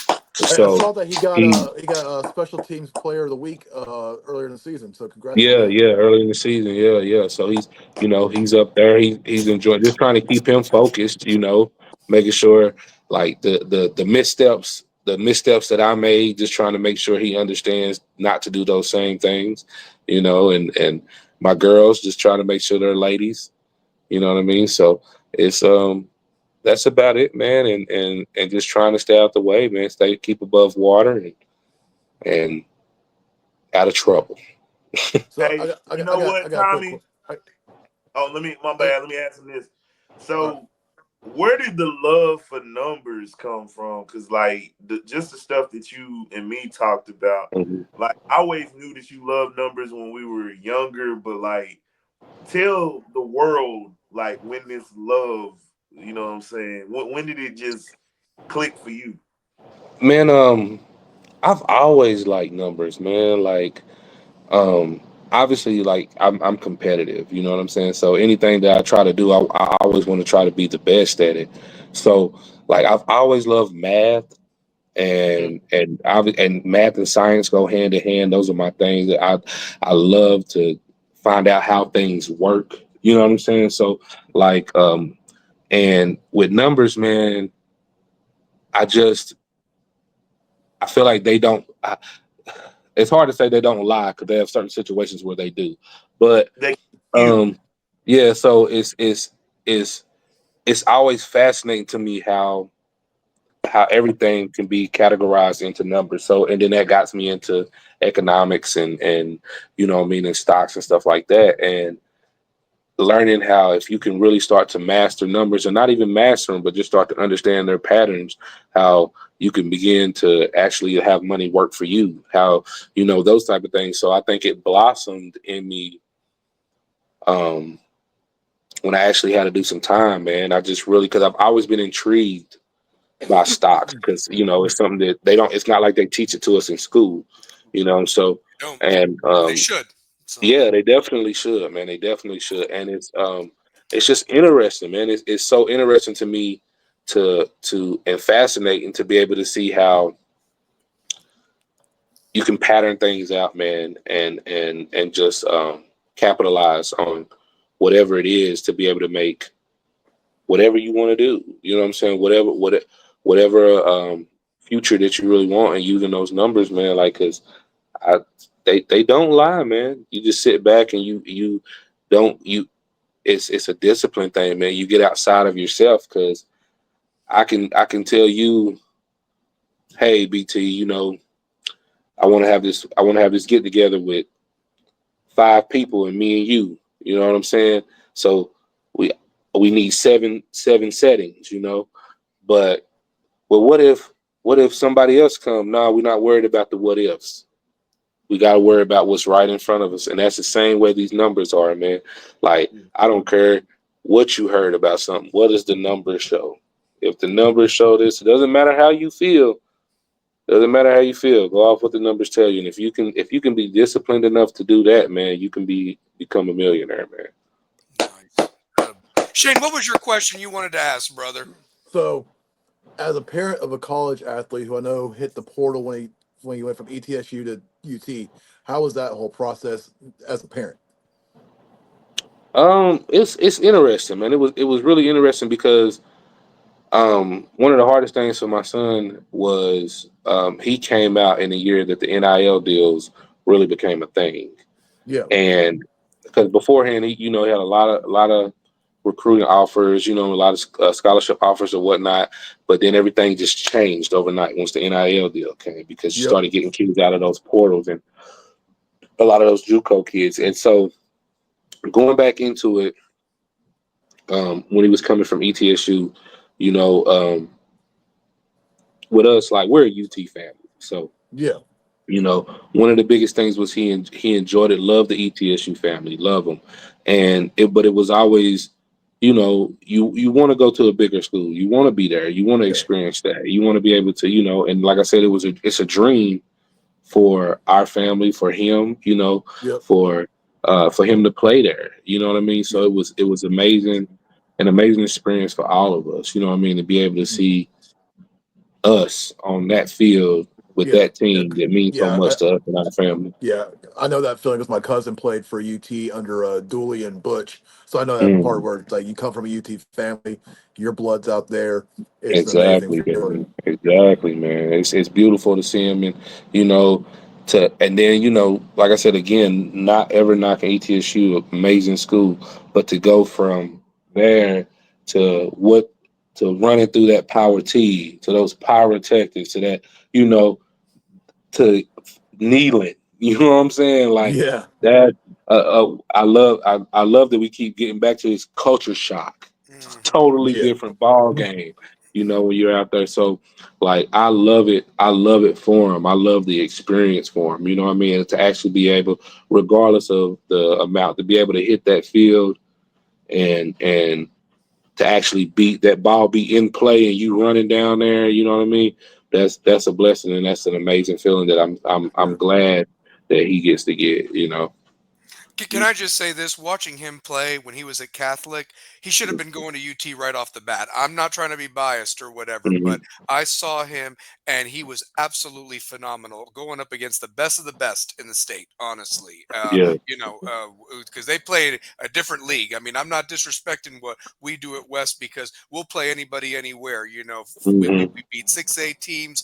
Hey, I so saw that he he got a special teams player of the week earlier in the season. So congrats on yeah, that. yeah, early in the season, yeah, yeah. So he's up there. He's enjoying, just trying to keep him focused. Making sure like the missteps that I made, just trying to make sure he understands not to do those same things. And my girls, just trying to make sure they're ladies. You know what I mean? So it's that's about it, man. And just trying to stay out the way, man. Keep above water and out of trouble. So Hey, you know I what, got a quick. Tommy? I, Oh, my I, bad. Let me ask him this. all right. So, where did the love for numbers come from? Because, like, just the stuff that you and me talked about, Mhm. like, I always knew that you loved numbers when we were younger, but, like, tell the world, like, when this love, you know what I'm saying? When did it just click for you? Man, I've always liked numbers, man. Like, um, obviously, like I'm competitive. You know what I'm saying? So anything that I try to do, I always want to try to be the best at it. So, like, I've always loved math, Mhm. and math and science go hand in hand. Those are my things that I love to find out how things work. You know what I'm saying? So, like, and with numbers, man, I just I feel like they don't. It's hard to say they don't lie because they have certain situations where they do, but They you. um, yeah. So it's always fascinating to me how everything can be categorized into numbers. So and then that got me into economics and what I mean, and stocks and stuff like that, and learning how if you can really start to master numbers, and not even master them, but just start to understand their patterns, how you can begin to actually have money work for you, how those type of things. So I think it blossomed in me um when I actually had to do some time, man. I just really, because I've always been intrigued by stocks, because it's something that they don't, it's not like they teach it to us in school, so Don't. and They should. So yeah, they definitely should, man. They definitely should, and it's just interesting, man. It's so interesting to me to and fascinating to be able to see how you can pattern things out, man, and just capitalize on whatever it is to be able to make whatever you want to do. You know what I'm saying? Whatever future that you really want, and using those numbers, man. Like, cause I they don't lie, man. You just sit back and you don't you it's a discipline thing, man. You get outside of yourself, because I can tell you, hey BT, I want to have this get together with 5 people and me and you. You know what I'm saying? So we we need seven settings, but what if what if somebody else come? No, we're not worried about the what ifs. We got to worry about what's right in front of us. And that's the same way these numbers are, man. Like, I don't care what you heard about something. What does the numbers show? If the numbers show this, it doesn't matter how you feel. Doesn't matter how you feel. Go off what the numbers tell you. And if you can be disciplined enough to do that, man, you can become a millionaire, man. Nice. Shane, what was your question you wanted to ask, brother? So, as a parent of a college athlete who I know hit the portal when he went from ETSU to UT, how was that whole process as a parent? It's interesting, man. It was really interesting because one of the hardest things for my son was he came out in the year that the NIL deals really became a thing. Yeah. And because beforehand, he had a lot of recruiting offers, a lot of scholarship offers and whatnot. But then everything just changed overnight once the NIL deal came, because you Yep. started getting kids out of those portals and a lot of those JUCO kids. And so going back into it, when he was coming from ETSU, with us, like, we're a UT family. So Yeah. one of the biggest things was he enjoyed it, loved the ETSU family, love them, but it was always, you want to go to a bigger school, you want to be there, you want to experience that, you want to be able to, and like I said, it's a dream for our family, for him, Yep. for him to play there, you know what I mean? So it was amazing, an amazing experience for all of us, you know what I mean, to be able to see us on that field with Yeah. that team that means so Yeah. much to us and our family. Yeah, I know that feeling because my cousin played for UT under Dooley and Butch, so I know that part Mm, where it's like you come from a UT family, your blood's out there. It's an amazing exactly, feeling. man. Exactly, man. It's beautiful to see him, and you know, and then like I said again, not ever knocking ETSU, amazing school, but to go from there to running through that power T, to those pyrotechnics, to that, to kneeling. You know what I'm saying? Like Yeah, that. I love that we keep getting back to this culture shock. It's a Mm-hmm. totally yeah, different ball game. When you're out there. So, like, I love it. I love it for him. I love the experience for him. You know what I mean? And to actually be able, regardless of the amount, to be able to hit that field and to actually beat that ball, be in play, and you running down there. You know what I mean? That's a blessing, and that's an amazing feeling that I'm yeah, glad that he gets to get. Can I just say this? Watching him play when he was at Catholic, he should have been going to UT right off the bat. I'm not trying to be biased or whatever, but Mhm. I saw him and he was absolutely phenomenal, going up against the best of the best in the state, honestly. Yeah. Because they played a different league. I mean, I'm not disrespecting what we do at West, because we'll play anybody anywhere. We Hmm. beat 6A teams.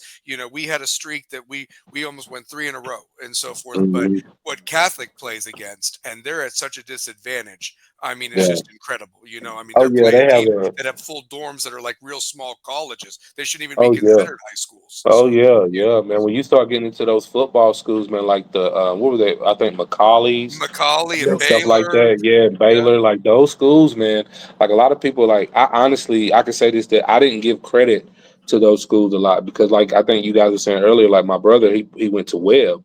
We had a streak that we almost went 3 in a row and so forth. But Hmm. what Catholic plays against, and they're at such a disadvantage. I mean, it's Yeah. just incredible. I mean, Oh they're yeah, playing they have teams a. that have full dorms that are like real small colleges. They shouldn't even be Oh yeah. considered high schools. Oh So, yeah, you yeah, man. When you start getting into those football schools, man, like the what were they? I think Macaulay's Macaulay and yep, and stuff like Baylor. that. Yeah, Yeah. Baylor, like those schools, man. Like a lot of people, like I honestly, I can say this, that I didn't give credit to those schools a lot, because, like, I think you guys were saying earlier, like my brother, he went to Webb,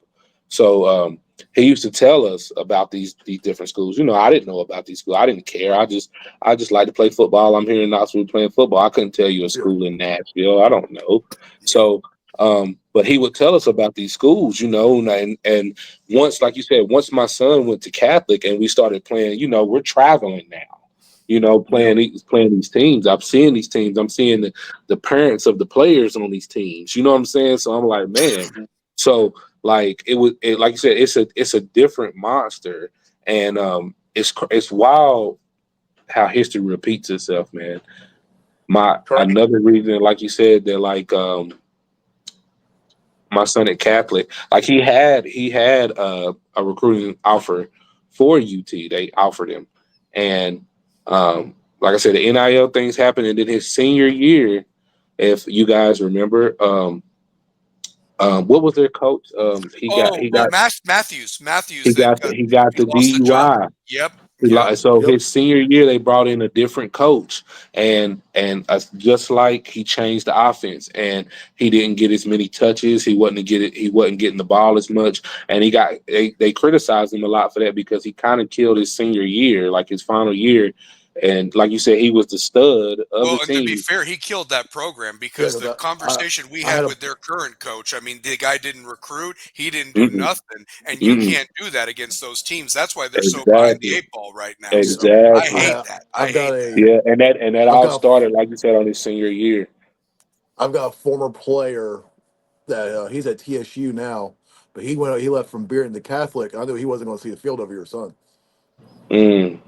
so he used to tell us about these different schools. I didn't know about these schools. I didn't care. I just like to play football. I'm here in Knoxville playing football. I couldn't tell you a yeah, school in Nashville. I don't know. Yeah. So, but he would tell us about these schools, and once, like you said, once my son went to Catholic and we started playing, we're traveling now. yeah, Playing these teams. I'm seeing these teams. I'm seeing the parents of the players on these teams. You know what I'm saying? So I'm like, man. So, like, like you said, it's a different monster, and it's wild how history repeats itself, man. My Trying to another reason, like you said, that, like, my son at Catholic, like, he had a recruiting offer for UT. They offered him, and like I said, the NIL things happened, and then his senior year, if you guys remember, what was their coach? He got Oh he well, got Matthews he that got the he lost the job. DUI. Yep. Yep. So Yep. his senior year, they brought in a different coach, and just like he changed the offense, and he didn't get as many touches. He wasn't getting the ball as much, and they criticized him a lot for that because he kind of killed his senior year, like his final year, and like you said, he was the stud of the Well, and to be team. fair, he killed that program Yeah, because because the conversation we I had had a with their current coach, I mean, the guy didn't recruit, he didn't do Mm-mm, nothing, and you mm-mm. can't do that against those teams. That's why they're so behind the Exactly, 8 ball right now. So I I exactly. hate have that. I I've got hate that. a Yeah, and that I've all got started, like you said, on his senior year. I've got a former player that he's at TSU now, but he left from Bearden to Catholic. I knew he wasn't going to see the field over your son. Mm.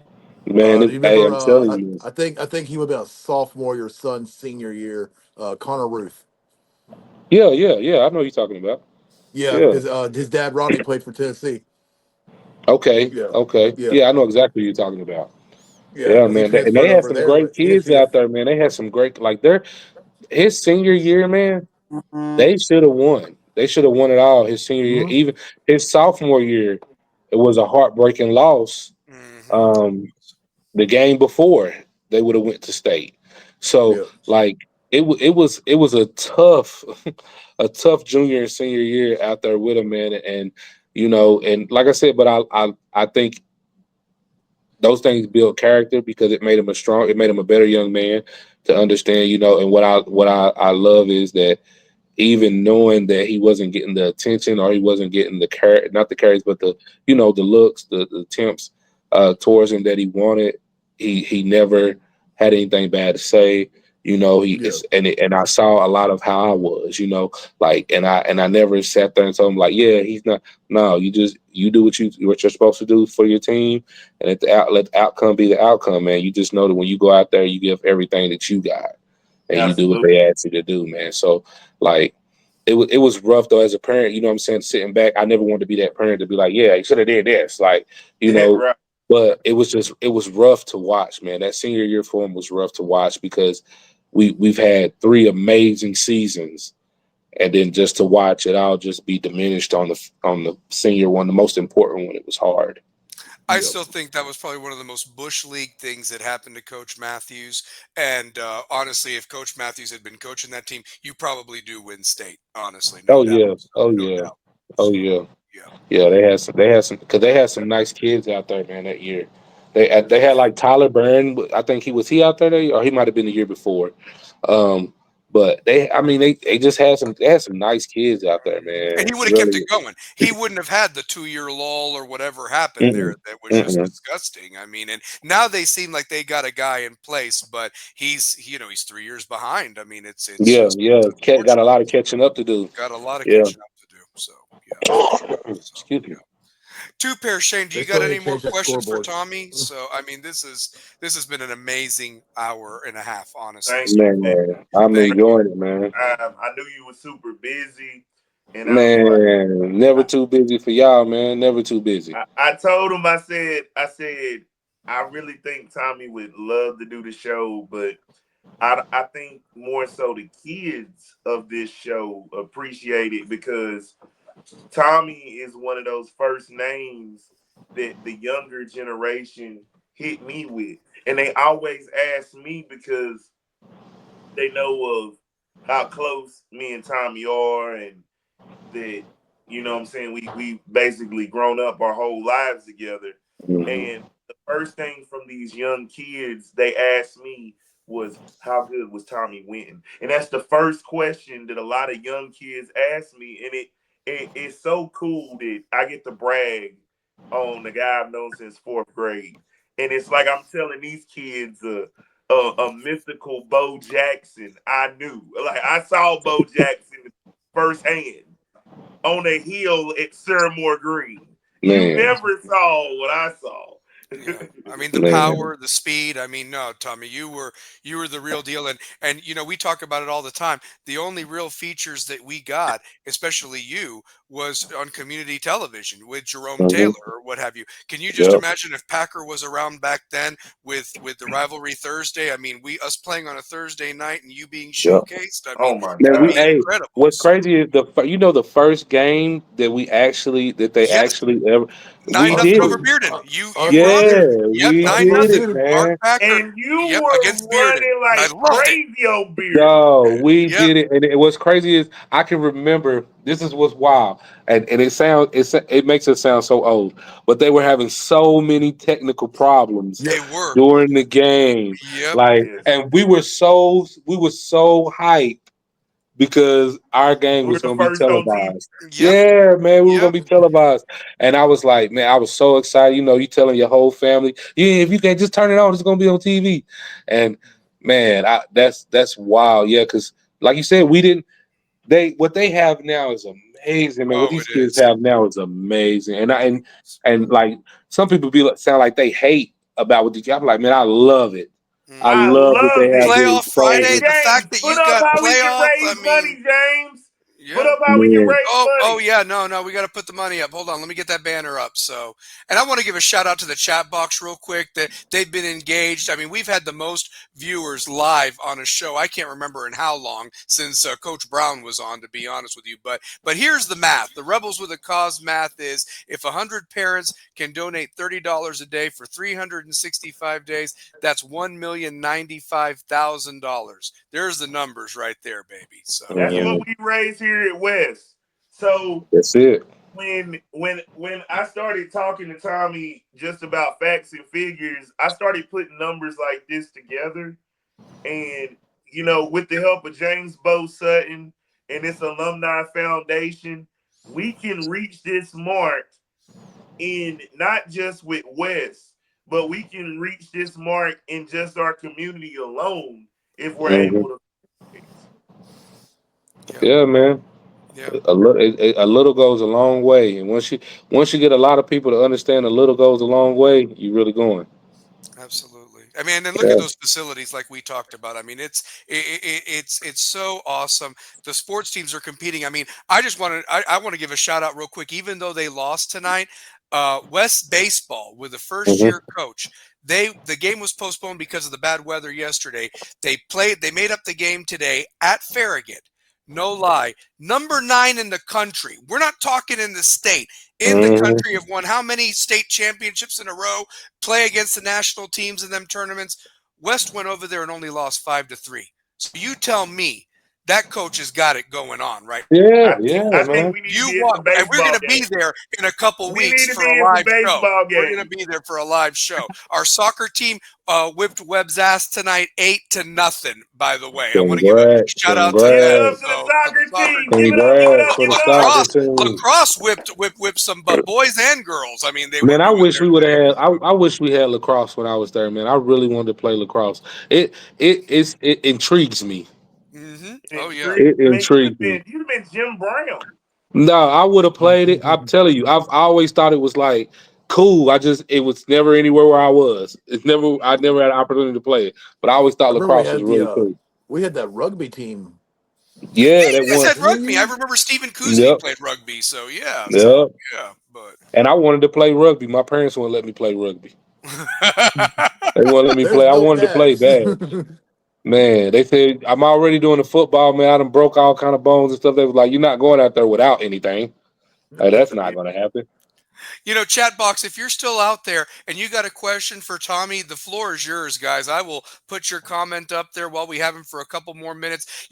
Man, Do you hey, remember? I'm telling you. I think he would have been a sophomore your son's senior year. Connor Ruth. Yeah, yeah, yeah. I know what you're talking about. Yeah, Yeah. because his dad Ronnie played for Tennessee. Okay. Yeah, Okay. yeah, Yeah, I know exactly what you're talking about. yeah. Yeah, Because he man. And they transferred had over some there, great but he didn't kids see the. out there, man. They had some great like his senior year, man. They should have won. They should have won it all his senior year. Mhm. Even his sophomore year, it was a heartbreaking loss. Hmm. Um, the game before they would have went to state. So Yeah, like it was a tough a tough junior and senior year out there with him, man. And and like I said, but I think those things build character because it made him a better young man to understand, and what I love is that even knowing that he wasn't getting the attention or he wasn't getting the not the carries, but the looks, the attempts towards him that he wanted, he never had anything bad to say. He yeah, is, and I saw a lot of how I was, like, and I never sat there and told him like, yeah, he's not. No, you do what you're supposed to do for your team, and let the outcome be the outcome, man. You just know that when you go out there, you give everything that you got, and you do what Absolutely. they ask you to do, man. So like it was rough though as a parent, you know what I'm saying, sitting back. I never wanted to be that parent to be like, yeah, you should have did this. Like, you know, Right. but it was rough to watch, man. That senior year for him was rough to watch because we've had 3 amazing seasons and then just to watch it all just be diminished on the senior one, the most important one, it was hard. I yeah. still think that was probably one of the most bush league things that happened to Coach Matthews. And honestly, if Coach Matthews had been coaching that team, you probably do win state. Honestly, no Oh doubt, yeah. Oh no yeah. doubt. Oh So yeah. yeah. Yeah, they had some because they had some nice kids out there, man, that year. They had like Tyler Byrne. I think he out there, or he might have been the year before. Um, but I mean, they just had some nice kids out there, And man. he would have kept Really. it going. He wouldn't have had the 2 year lull or whatever happened there Mm-mm, that was just mm-mm. disgusting. I mean, and now they seem like they got a guy in place, but he's 3 years behind. I mean, it's Yeah, just yeah. it's Got a unfortunate. lot of catching up to do. Got a lot of Yeah. catching up to do. So yeah. So Excuse me. yeah. Two pair, Shane. Do They you got still any need to more change that questions for scoreboard. Tommy? So I mean, this has been an amazing hour and a half, honestly. Thank So you, man. Man, I'm thank enjoying it, man. I knew you were super busy, and I was like, Man, never I, too busy for y'all, man. Never too busy. I told him, I said, I really think Tommy would love to do the show, but I think more so the kids of this show appreciate it because Tommy is one of those first names that the younger generation hit me with. And they always ask me because they know of how close me and Tommy are and that, what I'm saying, we basically grown up our whole lives together. Mhm. And the first thing from these young kids they asked me was how good was Tommy Winton? And that's the first question that a lot of young kids ask me. And it's so cool that I get to brag on the guy I've known since fourth grade. And it's like I'm telling these kids a mythical Bo Jackson I knew. Like I saw Bo Jackson firsthand on a hill at Sirmore Green. You Man, never saw what I saw. yeah, I mean the man. power, the speed. I mean, no, Tommy, you were the real deal. And we talk about it all the time. The only real features that we got, especially you, was on community television with Jerome Hmm. Taylor or what have you. Can you just Yep. imagine if Packer was around back then with the rivalry Thursday? I mean, we us playing on a Thursday night and you being Yep. showcased. I mean, Oh my Man, it'd God. be incredible. what's So crazy is the first game that they yes, actually ever we 9-0 Us did over it. versus Bearden. You us were brother. Yep, we That's my did 9-0. it, dude. Mark man. Packer. And you Yep, were against Bearden. running I like loved it. crazy on Bearden. No, we Yep. did it, and what's crazy is I can remember. This is what's wild, and it makes it sound so old, but they were having so many technical problems They Yep. were. during the game, Yep. like, Yes. and we were so hyped because our game We were was the going to be first on TV. televised. Yep. Yeah, man, we were going Yep. to be televised, and I was like, man, I was so excited. You telling your whole family, yeah, if you can just turn it on, it's going to be on TV, and man, that's wild. Yeah, because like you said, we didn't. What they have now is amazing, man. What Oh, these it kids is. have now is amazing, and like some people sound like they hate about what I'm like, man, I love it. I I Hmm. love that they love have it. this Playoff Hey, so Friday, the James, fact that put you up got how we can playoff, I raise mean, money, James. Put yeah. up how we can man. raise Oh money. yeah, no, we got to put the money up. Hold on, let me get that banner up. So, and I want to give a shout out to the chat box real quick that they've been engaged. I mean, we've had the most viewers live on a show. I can't remember in how long since Coach Brown was on, to be honest with you. But here's the math. The Rebels with a Cause math is if 100 parents can donate $30 a day for 365 days, that's $1,095,000. There's the numbers right there, baby. So That's yeah. what Mhm. we raise here at West. So That's it. when I started talking to Tommy just about facts and figures, I started putting numbers like this together. And with the help of James Bo Sutton and this alumni foundation, we can reach this mark in not just with West, but we can reach this mark in just our community alone if we're Hmm. able to. Yep. Yeah, man. Yep. A little goes a long way, and once you get a lot of people to understand a little goes a long way, you really going. Absolutely. I mean, and look at Yeah. those facilities like we talked about. I mean, it's so awesome. The sports teams are competing. I mean, I want to give a shout out real quick. Even though they lost tonight, West baseball with the first Hmm. year coach. The game was postponed because of the bad weather yesterday. They made up the game today at Farragut. No lie, number 9 in the country. We're not talking in the state. In the Hmm. country have won how many state championships in a row? Play against the national teams in them tournaments. West went over there and only lost 5-3. So you tell me that coach has got it going on, right? Yeah, I think yeah, I think man. we need to You be at want, some and we're baseball going to be games. there in a couple We need weeks to for be a at some live show. baseball We're going to games. be there for a live show. Our soccer team whipped Webb's ass tonight, 8-0. By the way, I want to give a Congrats, shout out to Give them. it up congrats, to the So for the soccer soccer team. Give team, it up. Give it congrats up. for Give the it up. soccer lacrosse, team. lacrosse whipped some boys and girls. I mean, they were Man, I doing wish their we would have thing. had. I wish we had lacrosse when I was there, man. I really wanted to play lacrosse. It intrigues me. Oh And yeah. Tree, It man, intrigues me. you'd have been Jim Brown. No, I would have played it. I'm telling you, I always thought it was like cool. It was never anywhere where I was. I never had an opportunity to play it. But I always I thought remember lacrosse was really cool. we had that rugby team. Yeah, Yeah, you that guys one. had Didn't we rugby. I use? remember Stephen Kuzny Yep, played rugby. So yeah. So yep. yeah, but And I wanted to play rugby. My parents wouldn't let me play rugby. They wouldn't let me There's play. I no wanted to play dads. bad. Man, they said I'm already doing the football. Man, I done broke all kind of bones and stuff. They was like, "You're not going out there without anything. Like, that's not going to happen." Chat box, if you're still out there and you got a question for Tommy, the floor is yours, guys. I will put your comment up there while we have him for a couple more minutes.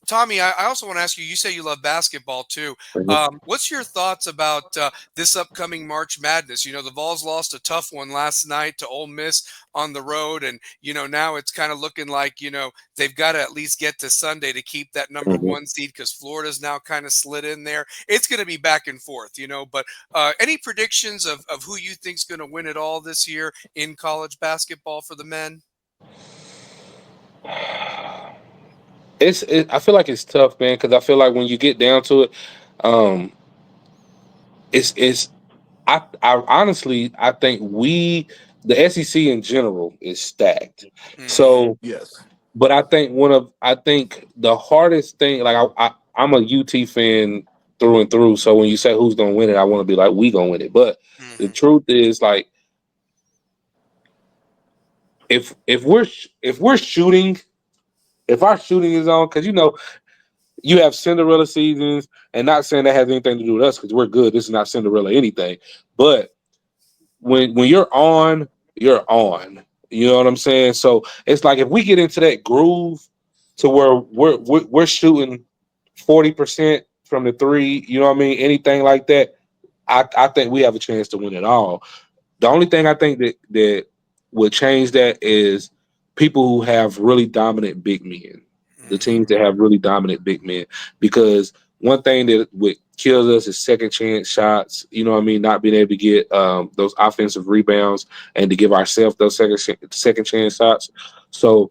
Tommy, I also want to ask you, you say you love basketball too. Mhm. What's your thoughts about this upcoming March Madness? The Vols lost a tough one last night to Ole Miss on the road. And, now it's kind of looking like, they've got to at least get to Sunday to keep that number Mhm. 1 seed because Florida's now kind of slid in there. It's going to be back and forth, but any predictions of who you think's going to win it all this year in college basketball for the men? I feel like it's tough, man, because I feel like when you get down to it, um, it's I honestly I think the SEC in general is stacked. Hmm. So, Yes. but I think the hardest thing, like I'm a UT fan through and through. So when you say who's gonna win it, I want to be like we gonna win it. But the Hmm. truth is, like, if we're shooting, if our shooting is on, because you have Cinderella seasons, and not saying that has anything to do with us because we're good. This is not Cinderella anything, but when you're on, you're on. You know what I'm saying? So it's like if we get into that groove to where we're shooting 40% from the three, you know what I mean? Anything like that, I think we have a chance to win it all. The only thing I think that would change that is people who have really dominant big men. The Mhm. teams that have really dominant big men, because one thing that would kill us is second chance shots. You know what I mean? Not being able to get those offensive rebounds and to give ourselves those second chance shots. So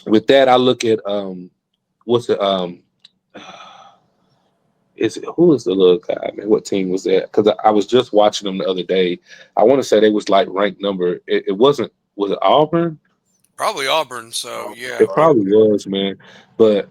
with that, I look at what's it is it, who is the little guy, man? What team was that? Because I was just watching them the other day. I want to say they was like ranked number. It wasn't. Was it Auburn? Probably Auburn. So Oh, yeah. It probably was, man. But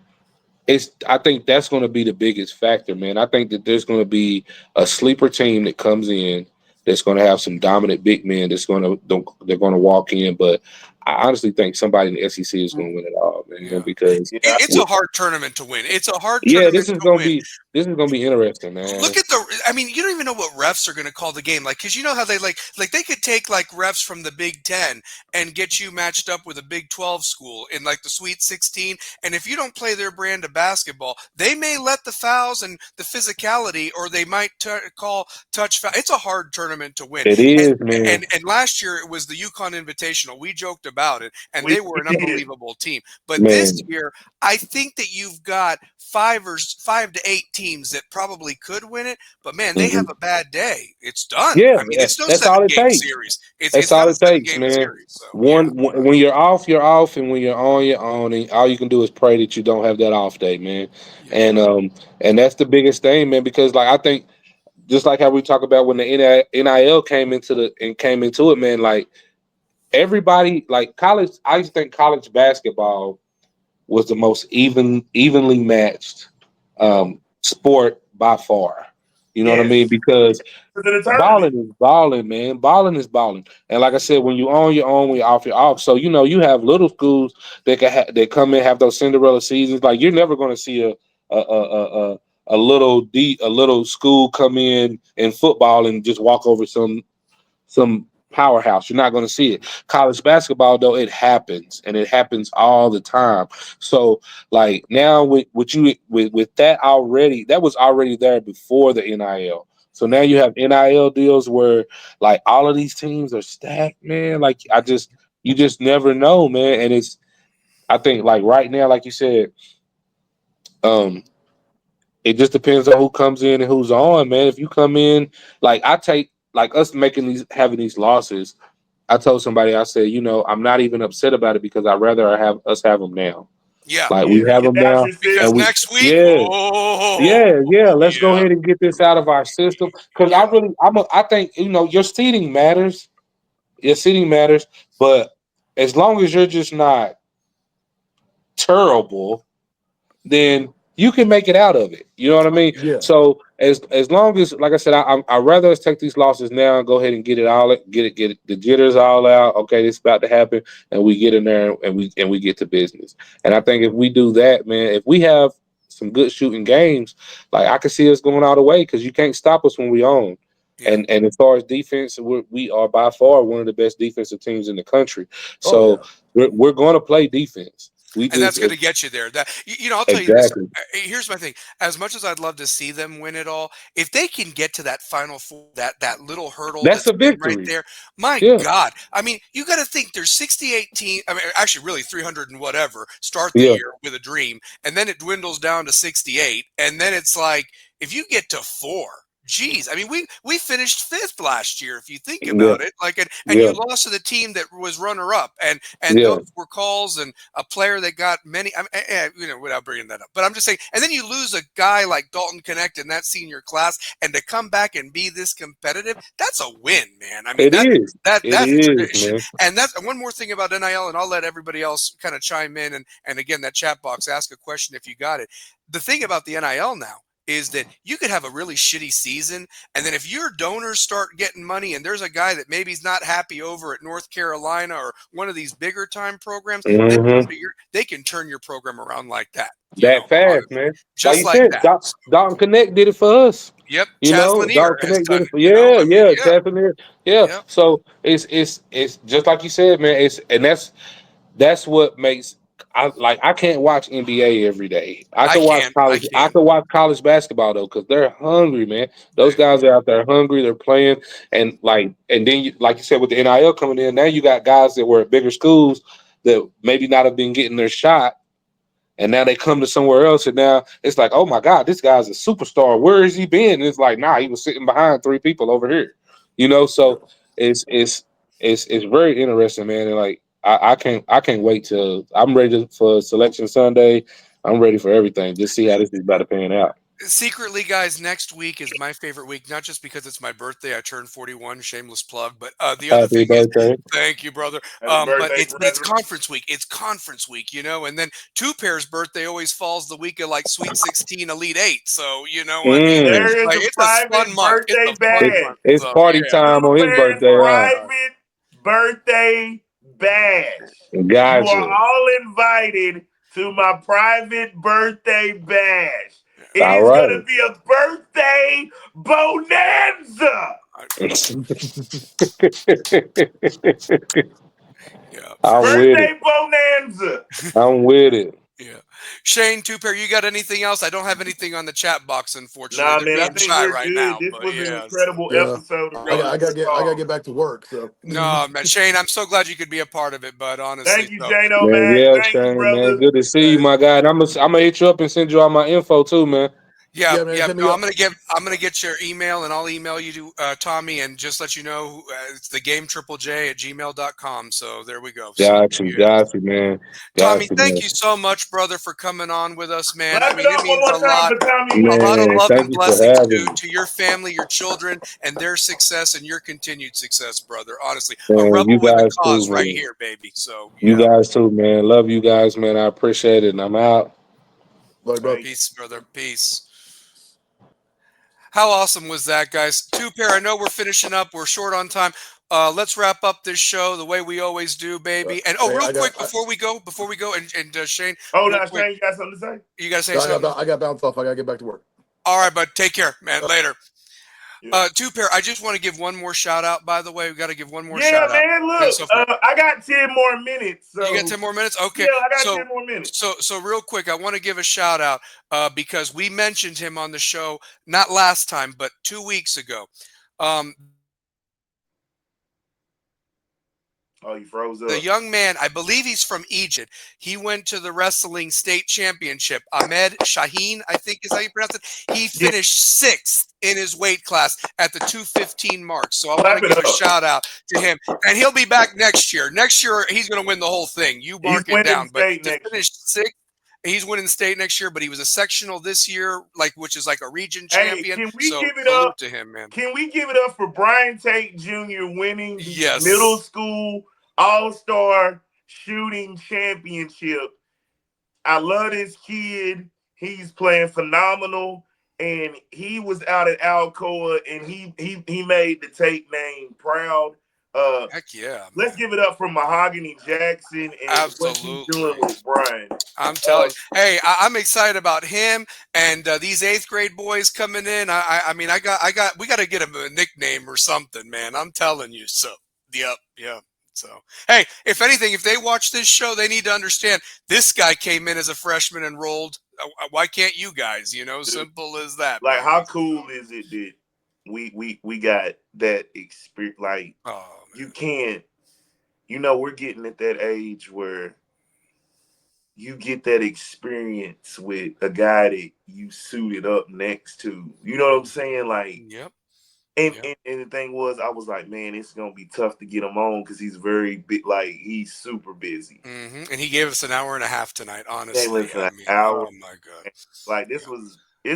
it's. I think that's going to be the biggest factor, man. I think that there's going to be a sleeper team that comes in that's going to have some dominant big men. They're going to walk in, but I honestly think somebody in the SEC is going to win it all, man. Yeah. Because It's a hard tournament to win. It's a hard yeah, tournament to win. this is going to be interesting, Look man. at I mean, you don't even know what refs are going to call the game. Like, because you know how they like they could take like refs from the Big Ten and get you matched up with a Big 12 school in like the Sweet 16. And if you don't play their brand of basketball, they may let the fouls and the physicality, or they might call touch foul. It's a hard tournament to win. It And, is, man. and last year it was the UConn Invitational. We joked about it, and we they were an did. unbelievable team. But this Man, year, I think that you've got 5 to 8 teams that probably could win it, but man, they have mhm. a bad day. It's done. Yeah, I mean, yeah, it's no that's all it seven-game takes. series. That's It's all not a it takes, seven-game man. series. So yeah, When you're off, and when you're on, you're on, and all you can do is pray that you don't have that off day, man. yeah, And that's the biggest thing, man. Because like I think, just like how we talk about when the NIL came into it, man. Like everybody, like college. I used to think college basketball was the most evenly matched sport by far. You know what I Yes. mean? Because To the tournament. balling is balling, man. Balling is balling. And like I said, when you on your own, when you're off, you're off. So you know you have little schools that they come in have those Cinderella seasons. Like you're never going to see a little school come in football and just walk over some powerhouse. You're not going to see it. College basketball, though, it happens, and it happens all the time. So, like now, with that already, that was already there before the NIL. So now you have NIL deals where like all of these teams are stacked, man. Like you just never know, man. And I think like right now, like you said, um, it just depends on who comes in and who's on, man. If you come in, like I take like us having these losses. I told somebody, I said, I'm not even upset about it because I'd rather have us have them now. yeah. Like we Yeah. have Get them out now, your Because and system. next week, yeah, oh yeah. Let's go yeah, ahead and get this out of our system because yeah, I think your seating matters. Your seating matters, but as long as you're just not terrible, then you can make it out of it. You know what I mean? Yeah. So as long as, like I said, I rather us take these losses now and go ahead and get it the jitters all out. Okay, this is about to happen, and we get in there and we get to business. And I think if we do that, man, if we have some good shooting games, like I can see us going all the way because you can't stop us when we own. yeah. And as far as defense, we are by far one of the best defensive teams in the country. Oh So yeah. we're going to play defense. We And that's just going to get you there. I'll tell you this. exactly. Here's my thing. As much as I'd love to see them win it all, if they can get to that Final Four, that little hurdle That's that's a been right victory. there, my Yeah, God! I mean, you got to think there's 68 teams. I mean, actually, really 300 and whatever. Start the yeah, year with a dream, and then it dwindles down to 68, and then it's like if you get to four. Geez, I mean, we finished fifth last year. If you think yeah, about it, like, and yeah, you lost to the team that was runner up, and yeah. those were calls and a player that got many, without bringing that up. But I'm just saying, and then you lose a guy like Dalton Connect in that senior class, and to come back and be this competitive, that's a win, man. I mean, It is. It that's is, tradition. man. And that's one more thing about NIL, and I'll let everybody else kind of chime in. And again, that chat box, ask a question if you got it. The thing about the NIL now, is that you could have a really shitty season, and then if your donors start getting money and there's a guy that maybe he's not happy over at North Carolina or one of these bigger time programs, Mm-hmm. they can turn your program around like that, That fast, man. Like just you like said, that. Dalton Connect did it for us. Yep, You Chaz know, Lanier Dalton has Connect did done it it. for Chapman. Yeah. Yep. So it's just like you said, man. That's what makes I can't watch NBA every day. I I can watch can, I college. I can. can watch college basketball though, because they're hungry, man. Those They guys are out there hungry. They're playing, and then like you said, with the NIL coming in, now you got guys that were at bigger schools that maybe not have been getting their shot, and now they come to somewhere else, and now it's like, oh my God, this guy's a superstar. Where has he been? And it's like, nah, he was sitting behind three people over here. So it's very interesting, man. And like I can't wait till I'm ready for selection Sunday. I'm ready for everything. Just see how this is about to pan out. Secretly, guys, next week is my favorite week, not just because it's my birthday. I turned 41, shameless plug. But the other Happy thing is, birthday. thank you, brother. Happy But birthday, it's brethren. conference week. It's conference week, and then Two Pair's birthday always falls the week of like Sweet 16, Elite Eight. So I mean, Mm. There is a it's a fun private month. It's birthday a fun It, bash. month. it's So party yeah, time Two on his Bears birthday, huh? private birthday bash. You are Gotcha. all invited to my private birthday bash. It All is going right. to be a birthday bonanza. yeah, for I'm sure. with it. Birthday bonanza. I'm with it. Yeah, Shane Two Pair, you got anything else? I don't have anything on the chat box, unfortunately. Nah, They're man, I being think shy we're right good. now, This but was an yeah. incredible Yeah, episode of I got Rebels I got to with get I got to Cause. get back to work. So No, man, Shane, I'm so glad you could be a part of it, but honestly, Thank you, so Jano Man, Mac. yeah, Thank you, Shane, man. brother. Good to see you, hey, my guy. And I'm gonna hit you up and send you all my info too, man. yeah, yeah, man, yeah. hit me No, up. I'm gonna get your email and I'll email you to Tommy and just let you know it's the game triple J at gmail.com. So there we go. So yeah. Got you, man. Tommy, Got you, thank man. you so much, brother, for coming on with us, man. I Clap it mean, it up one means more a time lot. for Tommy A lot Winton. of Man, love thank and you for blessings having me. to your family, your children, and their success and your continued success, brother. Honestly, a Man, rebel you with a guys too, cause right man. here, baby. So You yeah. guys too, man. Love you guys, man. I appreciate it. And I'm out. Like, bro. Thank Peace, brother. Peace. How awesome was that, guys? Two Pair, I know we're finishing up. We're short on time. Let's wrap up this show the way we always do, baby. And Hey, real quick before we go, and Shane, Hold real on, quick, Shane. You got something to say? you gotta say I something. got I got bounce off. I got to get back to work. All right, bud. Take care, man. Uh, Later. Yeah. Two Pair, I just want to give one more shout out. By the way, we got to give one more Yeah, shout out. man. Yeah, Look, so I got 10 more minutes. So you got 10 more minutes? Okay. yeah, I got So 10 more minutes. so real quick, I want to give a shout out because we mentioned him on the show not last time, but 2 weeks ago. Um, Oh, you froze the up. young man, I believe he's from Egypt. He went to the wrestling state championship. Ahmed Shaheen, I think is how you pronounce it. He Yeah, finished sixth in his weight class at the 215 mark. So I want clap to it give a up. shout out to him. And he'll be back next year. Next year, he's going to win the whole thing. You He's mark it winning down. But state to next year. finish sixth, he's winning state next year, but he was a sectional this year, which is like a region Hey, champion. can we So give it up? salute to him, man. Can we give it up for Brian Tate Jr. winning the middle Yes. school all-star shooting championship? I love this kid. He's playing phenomenal. And he was out at Alcoa and he made the Tate name proud. Heck yeah, Let's man. give it up for Mahogany Jackson and what he's doing Absolutely. with Brian. I'm telling you. Hey, I'm excited about him and these eighth grade boys coming in. I mean, we got to get him a nickname or something, man. I'm telling you. So, yep. So, hey, if anything, if they watch this show, they need to understand this guy came in as a freshman and rolled. Why can't you guys? Dude, Simple as that, like baby. how cool is it that we got that experience? Like Oh, you man. can't, we're getting at that age where you get that experience with a guy that you suited up next to. You know what I'm saying? Like, Yep. and Yep. and the thing was, I was like, man, it's gonna be tough to get him on because he's very big. Like, he's super busy. And he gave us an hour and a half tonight. Came Honestly, in for I an mean, hour. oh my god. Like, this Yeah.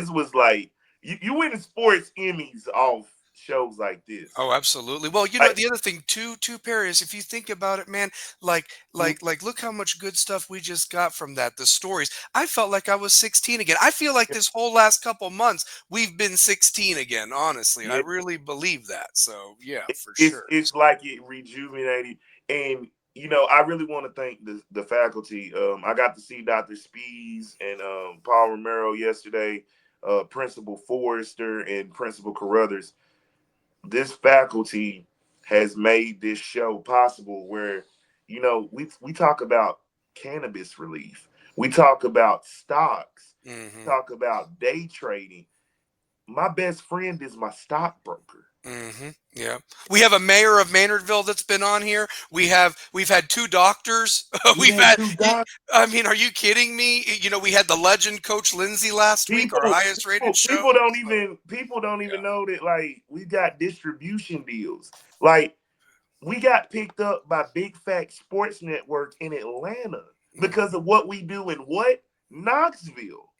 was like you winning sports Emmys off shows like this. Oh, absolutely. Well, Like, the other thing too, Perry, is if you think about it, man, like, look how much good stuff we just got from that. The stories. I felt like I was 16 again. I feel like this whole last couple months we've been 16 again. Honestly, I yeah, really believe that. So yeah, for it's sure. it's like it rejuvenated, and I really want to thank the faculty. I got to see Dr. Spees and Paul Romero yesterday, Principal Forrester and Principal Carruthers. This faculty has made this show possible where we talk about cannabis relief, we talk about stocks, we Hmm. talk about day trading. My best friend is my stockbroker. Yeah. We have a mayor of Maynardville that's been on here. We've had two doctors. We've we've had had two y- doc I mean, are you kidding me? We had the legend Coach Lindsay last week, our people highest rated show. people don't Yeah. even know that, like, we got distribution deals. Like, we got picked up by Big Fat Sports Network in Atlanta because Hmm. of what we do in what? Knoxville.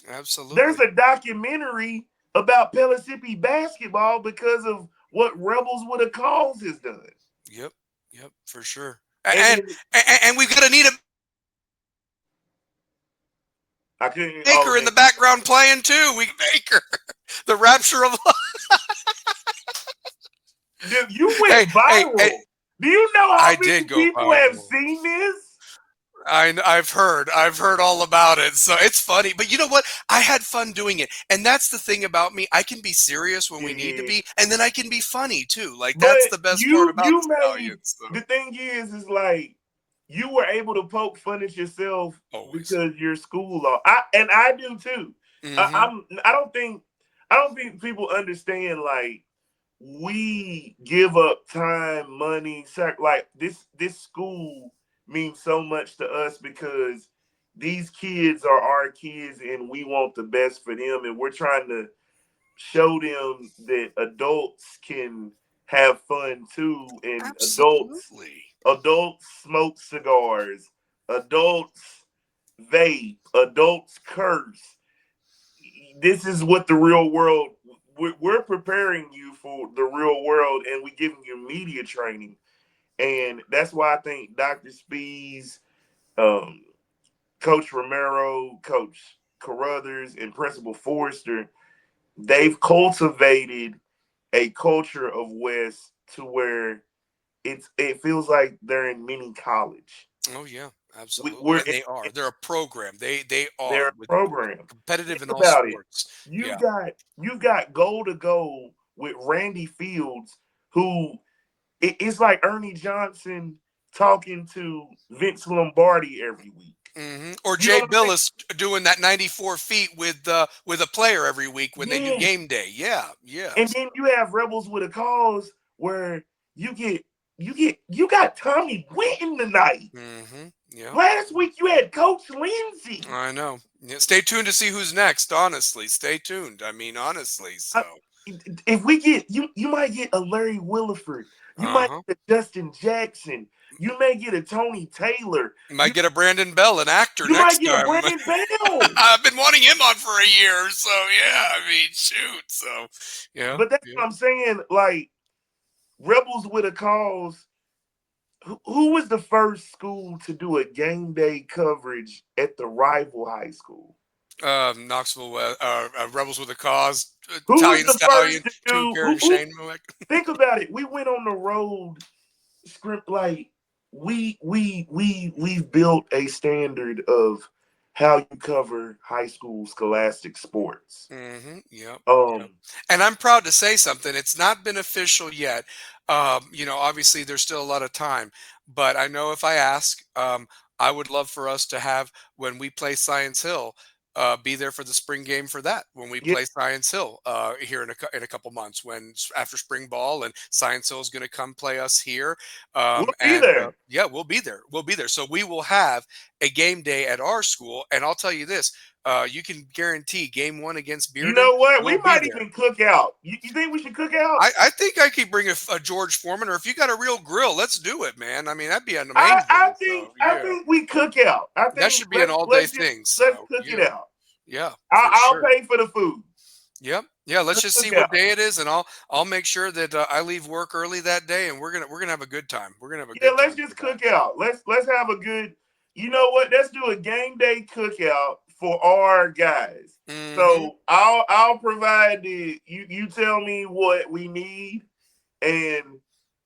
Absolutely. There's a documentary about Pellissippi basketball because of what Rebels with a Cause has done. Yep. Yep. For sure. And And then and we've got Anita I couldn't. Oh, Baker in the background playing too. We Baker, the rapture of dude, you hey, went hey, viral. Do you know how I many did go people have viral. seen this? I've heard all about it. So it's funny, but you know what? I had fun doing it, and that's the thing about me. I can be serious when we need to Yeah. be, and then I can be funny too. Like But that's the best part about the you made stallions. So the thing is like you were able to poke fun at yourself always. because your school law. I do too. I, Hmm. I'm I don't think people understand, like, we give up time, money, like this school means so much to us because these kids are our kids and we want the best for them, and we're trying to show them that adults can have fun too, and Absolutely. adults smoke cigars, adults vape, adults curse. This is what the real world. We're preparing you for the real world, and we giving you media training, and that's why I think Dr. Spees, um, Coach Romero, Coach Carruthers, and Principal Forrester, they've cultivated a culture of West to where it feels like they're in mini college. Oh yeah, We, absolutely. we're And they are. They're a program. They their are with program. competitive Think in all about it. sports. You've Yeah. got you've got goal to goal with Randy Fields, who it's like Ernie Johnson talking to Vince Lombardi every week. Or You know Jay what I'm saying? Billis doing that 94 feet with a player every week when they do Yeah. game day. Yeah, yeah. And then you have Rebels with a Cause where you got Tommy Winton tonight. Yeah. Last week you had Coach Lindsay. I know. Yeah, stay tuned to see who's next. Honestly, stay tuned. I mean, honestly. I, So, if we get you might get a Larry Williford. You might uh-huh. get a Justin Jackson. You may get a Tony Taylor. Might get a Brandon Bell, an actor, You might next get a time. Brandon Bell. I've been wanting him on for a year. So yeah. I mean, shoot. So yeah. But that's Yeah. what I'm saying. Like, Rebels with a Cause. Who was the first school to do a game day coverage at the rival high school? Knoxville, Rebels with a Cause, Who was Italian the first Stallion, to do? Tucker, and Shane Moek. Think about it. We went on the road script, like, we've built a standard of how you cover high school scholastic sports. Yep. Yep. Um, And I'm proud to say something. It's not been official yet. Obviously there's still a lot of time, but I know if I ask, I would love for us to have when we play Science Hill, be there for the spring game for that. When we yeah, play Science Hill here in a couple months, when after spring ball and Science Hill is going to come play us here, we'll be and there. yeah, we'll be there. We'll be there. So we will have a game day at our school, and I'll tell you this. You can guarantee game one against You Bearden know what? We will be might there. even cook out. You think we should cook out? I think I could bring a George Foreman, or if you got a real grill, let's do it, man. I mean, that'd be I, amazing. I think So I yeah, think we cook out. I that think should be an all day thing. let's So cook it yeah, out. yeah, for I'll sure. pay for the food. Yep. Yeah. Let's Let's just see cook what out. day it is, and I'll make sure that I leave work early that day, and we're gonna have a good time. We're gonna have a Yeah, good let's time for just that. cook out. Let's have a good. You know what? Let's do a game day cookout for our guys. Hmm. So I'll provide the. You tell me what we need, and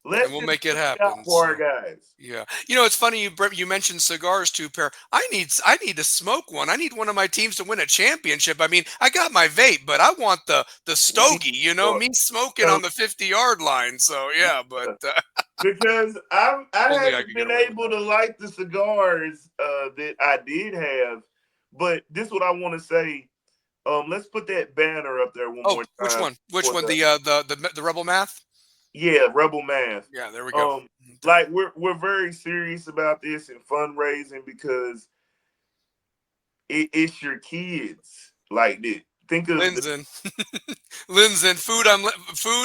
And let's we'll just make it cook it out happen. for our So. guys. Yeah, it's funny you mentioned cigars too, pair. I need to smoke one. I need one of my teams to win a championship. I mean, I got my vape, but I want the We need stogie. to Me smoking so on the 50-yard line. So yeah, but yeah, because I only I haven't could get been away with able that. to light the cigars that I did have. But this is what I want to say. Let's put that banner up there one Oh, more which time one? Which for one? the The Rebel Math? yeah Rebel Math. Yeah, there we go. Um, Okay. like we're very serious about this and fundraising because it's your kids. Like that. Think of the Lynn's in. Lynn's in. Food.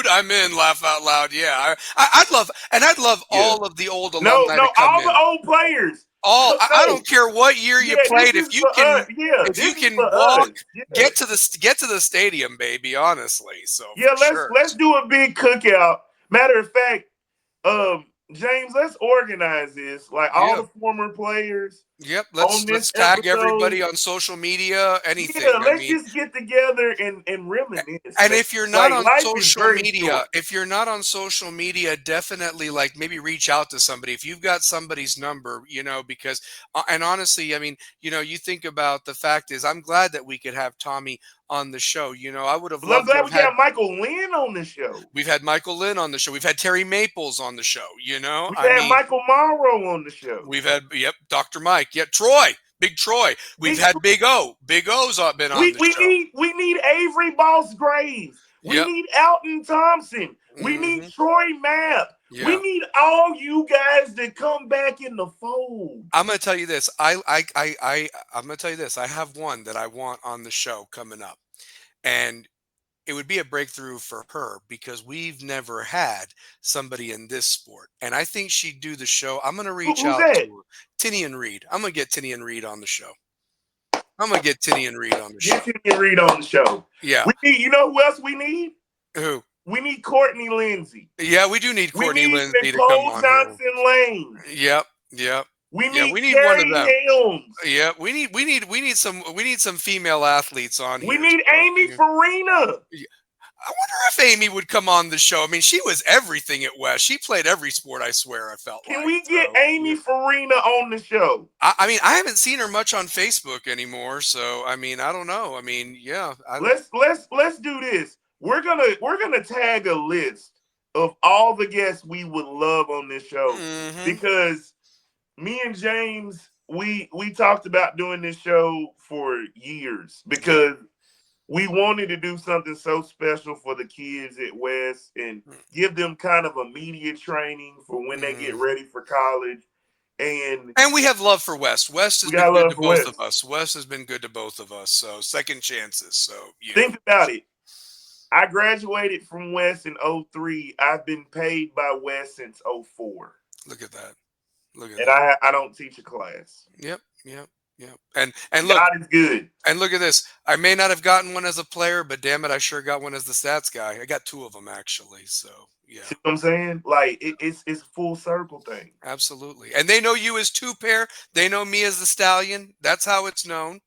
I'm in. Laugh out loud. Yeah, I'd love yeah. all of the old No, alumni to no, come all the in. old players. All I No, don't care what year you yeah, this played. is for us. Yeah, If you this is for can us. walk, Yeah. get to the stadium, baby. Honestly, so Yeah, for sure. let's do a big cookout. Matter of fact, James, let's organize this. Like all Yeah. the former players Yep. on Let's this tag everisode. everybody on social media. Yeah, Anything. I let's mean, just get together and reminisce, and man. if you're not Like on life is social very media, short. definitely like maybe reach out to somebody if you've got somebody's number, because and honestly, I mean, you think about the fact is I'm glad that we could have Tommy on the show. I would have Well, I'm loved to glad have we got had Michael Lynn on the show. we've had Michael Lynn on the show. We've had Terry Maples on the show. We I had mean, Michael Morrow on the show. we've had yep, Dr. Mike. Yep, Troy. Big Troy. We've Big had Big O. Big O's been on the show. we need Avery Boss Graves. We Yep. need Alton Thompson. We need Hmm. Troy Mapp. We Yeah. need all you guys to come back in the fold. I'm gonna tell you this. I'm gonna tell you this. I have one that I want on the show coming up, and it would be a breakthrough for her because we've never had somebody in this sport, and I think she'd do the show. I'm gonna reach Who's out that? to her, Tinian Reed. I'm gonna get Tinian Reed on the show. I'm gonna get Tinian Reed on the show. Get Tinian Reed on the show. Yeah. We need. You know who else we need? Who? We need Courtney Lindsay. Yeah, we do need We Courtney need Lindsay to come Nicole on here. Johnson Lane. Yep. Yep. We Yeah, need we need one of Carrie them. Helms. Yeah, we need some female athletes on We here. need So, Amy yeah. Farina. I wonder if Amy would come on the show. I mean, she was everything at West. She played every sport, I swear, I felt Can like. we get So, Amy yeah. Farina on the show? I mean, I haven't seen her much on Facebook anymore. So, I mean, I don't know. I mean, yeah. Let's do this. We're gonna tag a list of all the guests we would love on this show Hmm. because me and James we talked about doing this show for years Yep. because we wanted to do something so special for the kids at West and give them kind of a media training for when they get Hmm. ready for college. And And we have love for West. West has we been got good love to for both of West. us. West has been good to both of us. So, second chances. So, yeah. Think about it. I graduated from West in '03. I've been paid by West since '04. Look at that. Look at And that. I don't teach a class. Yep. Yep. Yep. And look, God is good. and look at this. I may not have gotten one as a player, but damn it, I sure got one as the stats guy. I got two of them actually. So yeah, See what I'm saying? Like it's a full circle thing. absolutely. And they know you as two pair. They know me as the stallion. That's how it's known.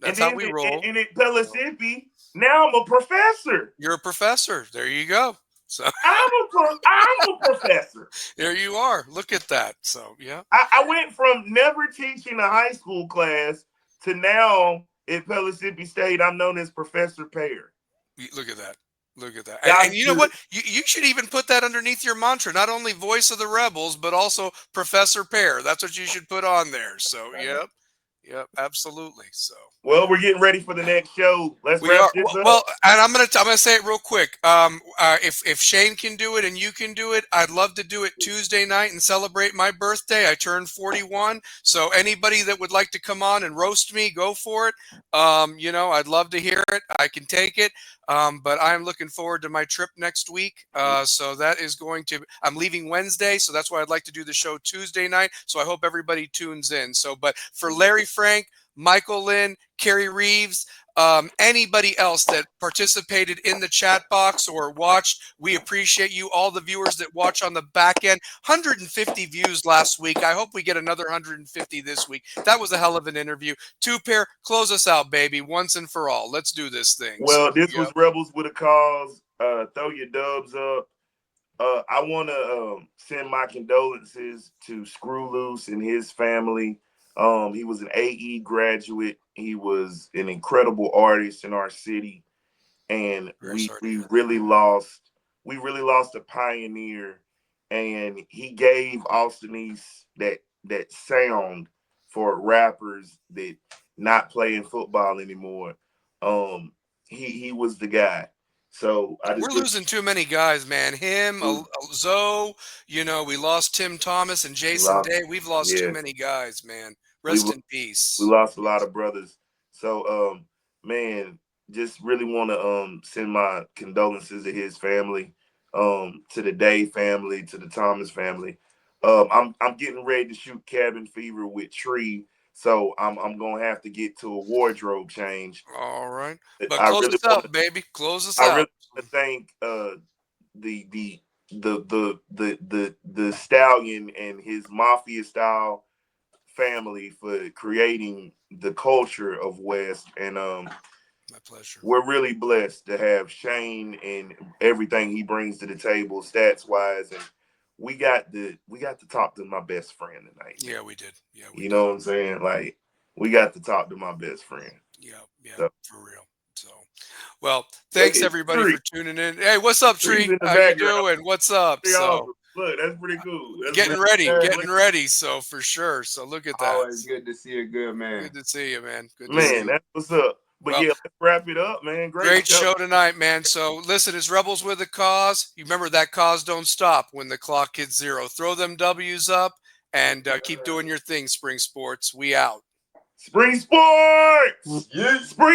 And That's how then we roll. in Pellissippi, now I'm a professor. You're a professor. There you go. So I'm a professor. there you are. Look at that. So yeah. I went from never teaching a high school class to now at Pellissippi State, I'm known as Professor Pear. Look at that. Look at that. God And is you know good. what? You should even put that underneath your mantra. Not only voice of the rebels, but also Professor Pear. That's what you should put on there. So yep. Yep, absolutely. So Well, we're getting ready for the next show. Let's we wrap are this well, up. and I'm gonna say it real quick. If Shane can do it and you can do it, I'd love to do it Tuesday night and celebrate my birthday. I turned 41, so anybody that would like to come on and roast me, go for it. I'd love to hear it. I can take it. But I'm looking forward to my trip next week. So that is going to. I'm leaving Wednesday, so that's why I'd like to do the show Tuesday night. So I hope everybody tunes in. So, but for Larry Frank, Michael Lynn, Kerry Reeves, Anybody else that participated in the chat box or watched, we appreciate you. All the viewers that watch on the back end, 150 views last week. I hope we get another 150 this week. That was a hell of an interview. Two pair, close us out, baby, once and for all. Let's do this thing. Well, this was Rebels with a Cause. Throw your dubs up. I want to send my condolences to Screw Loose and his family. He was an AE graduate. He was an incredible artist in our city, and we really lost a pioneer. And he gave Austin East that sound for rappers that not playing football anymore. He was the guy. So we're losing too many guys, man. Him, Zoe, we lost Tim Thomas and Jason Day. We've lost too many guys, man. Rest in peace. We lost a lot of brothers. So, man, just really want to send my condolences to his family, to the Day family, to the Thomas family. I'm getting ready to shoot Cabin Fever with Tree, so I'm gonna have to get to a wardrobe change. All right, but close us out, baby. Close us out. I really want to thank the Stallion and his mafia style family for creating the culture of West, and my pleasure. We're really blessed to have Shane and everything he brings to the table, stats wise, and we got to talk to my best friend tonight. Yeah, we did. Yeah, you know what I'm saying? Like, we got to talk to my best friend. Yeah, so, for real. So, well, thanks everybody for tuning in. Hey, what's up, Tree? How you doing? What's up? So, look, that's pretty cool. That's getting ready. So for sure. So look at that. Always good to see a good man. Good to see you, man. Good to see you. That's what's up. But yeah, let's wrap it up, man. Great show tonight, man. So listen, it's Rebels with a Cause. You remember that cause don't stop when the clock hits 0. Throw them W's up and keep doing your thing, Spring Sports. We out. Spring Sports! Yeah. Spring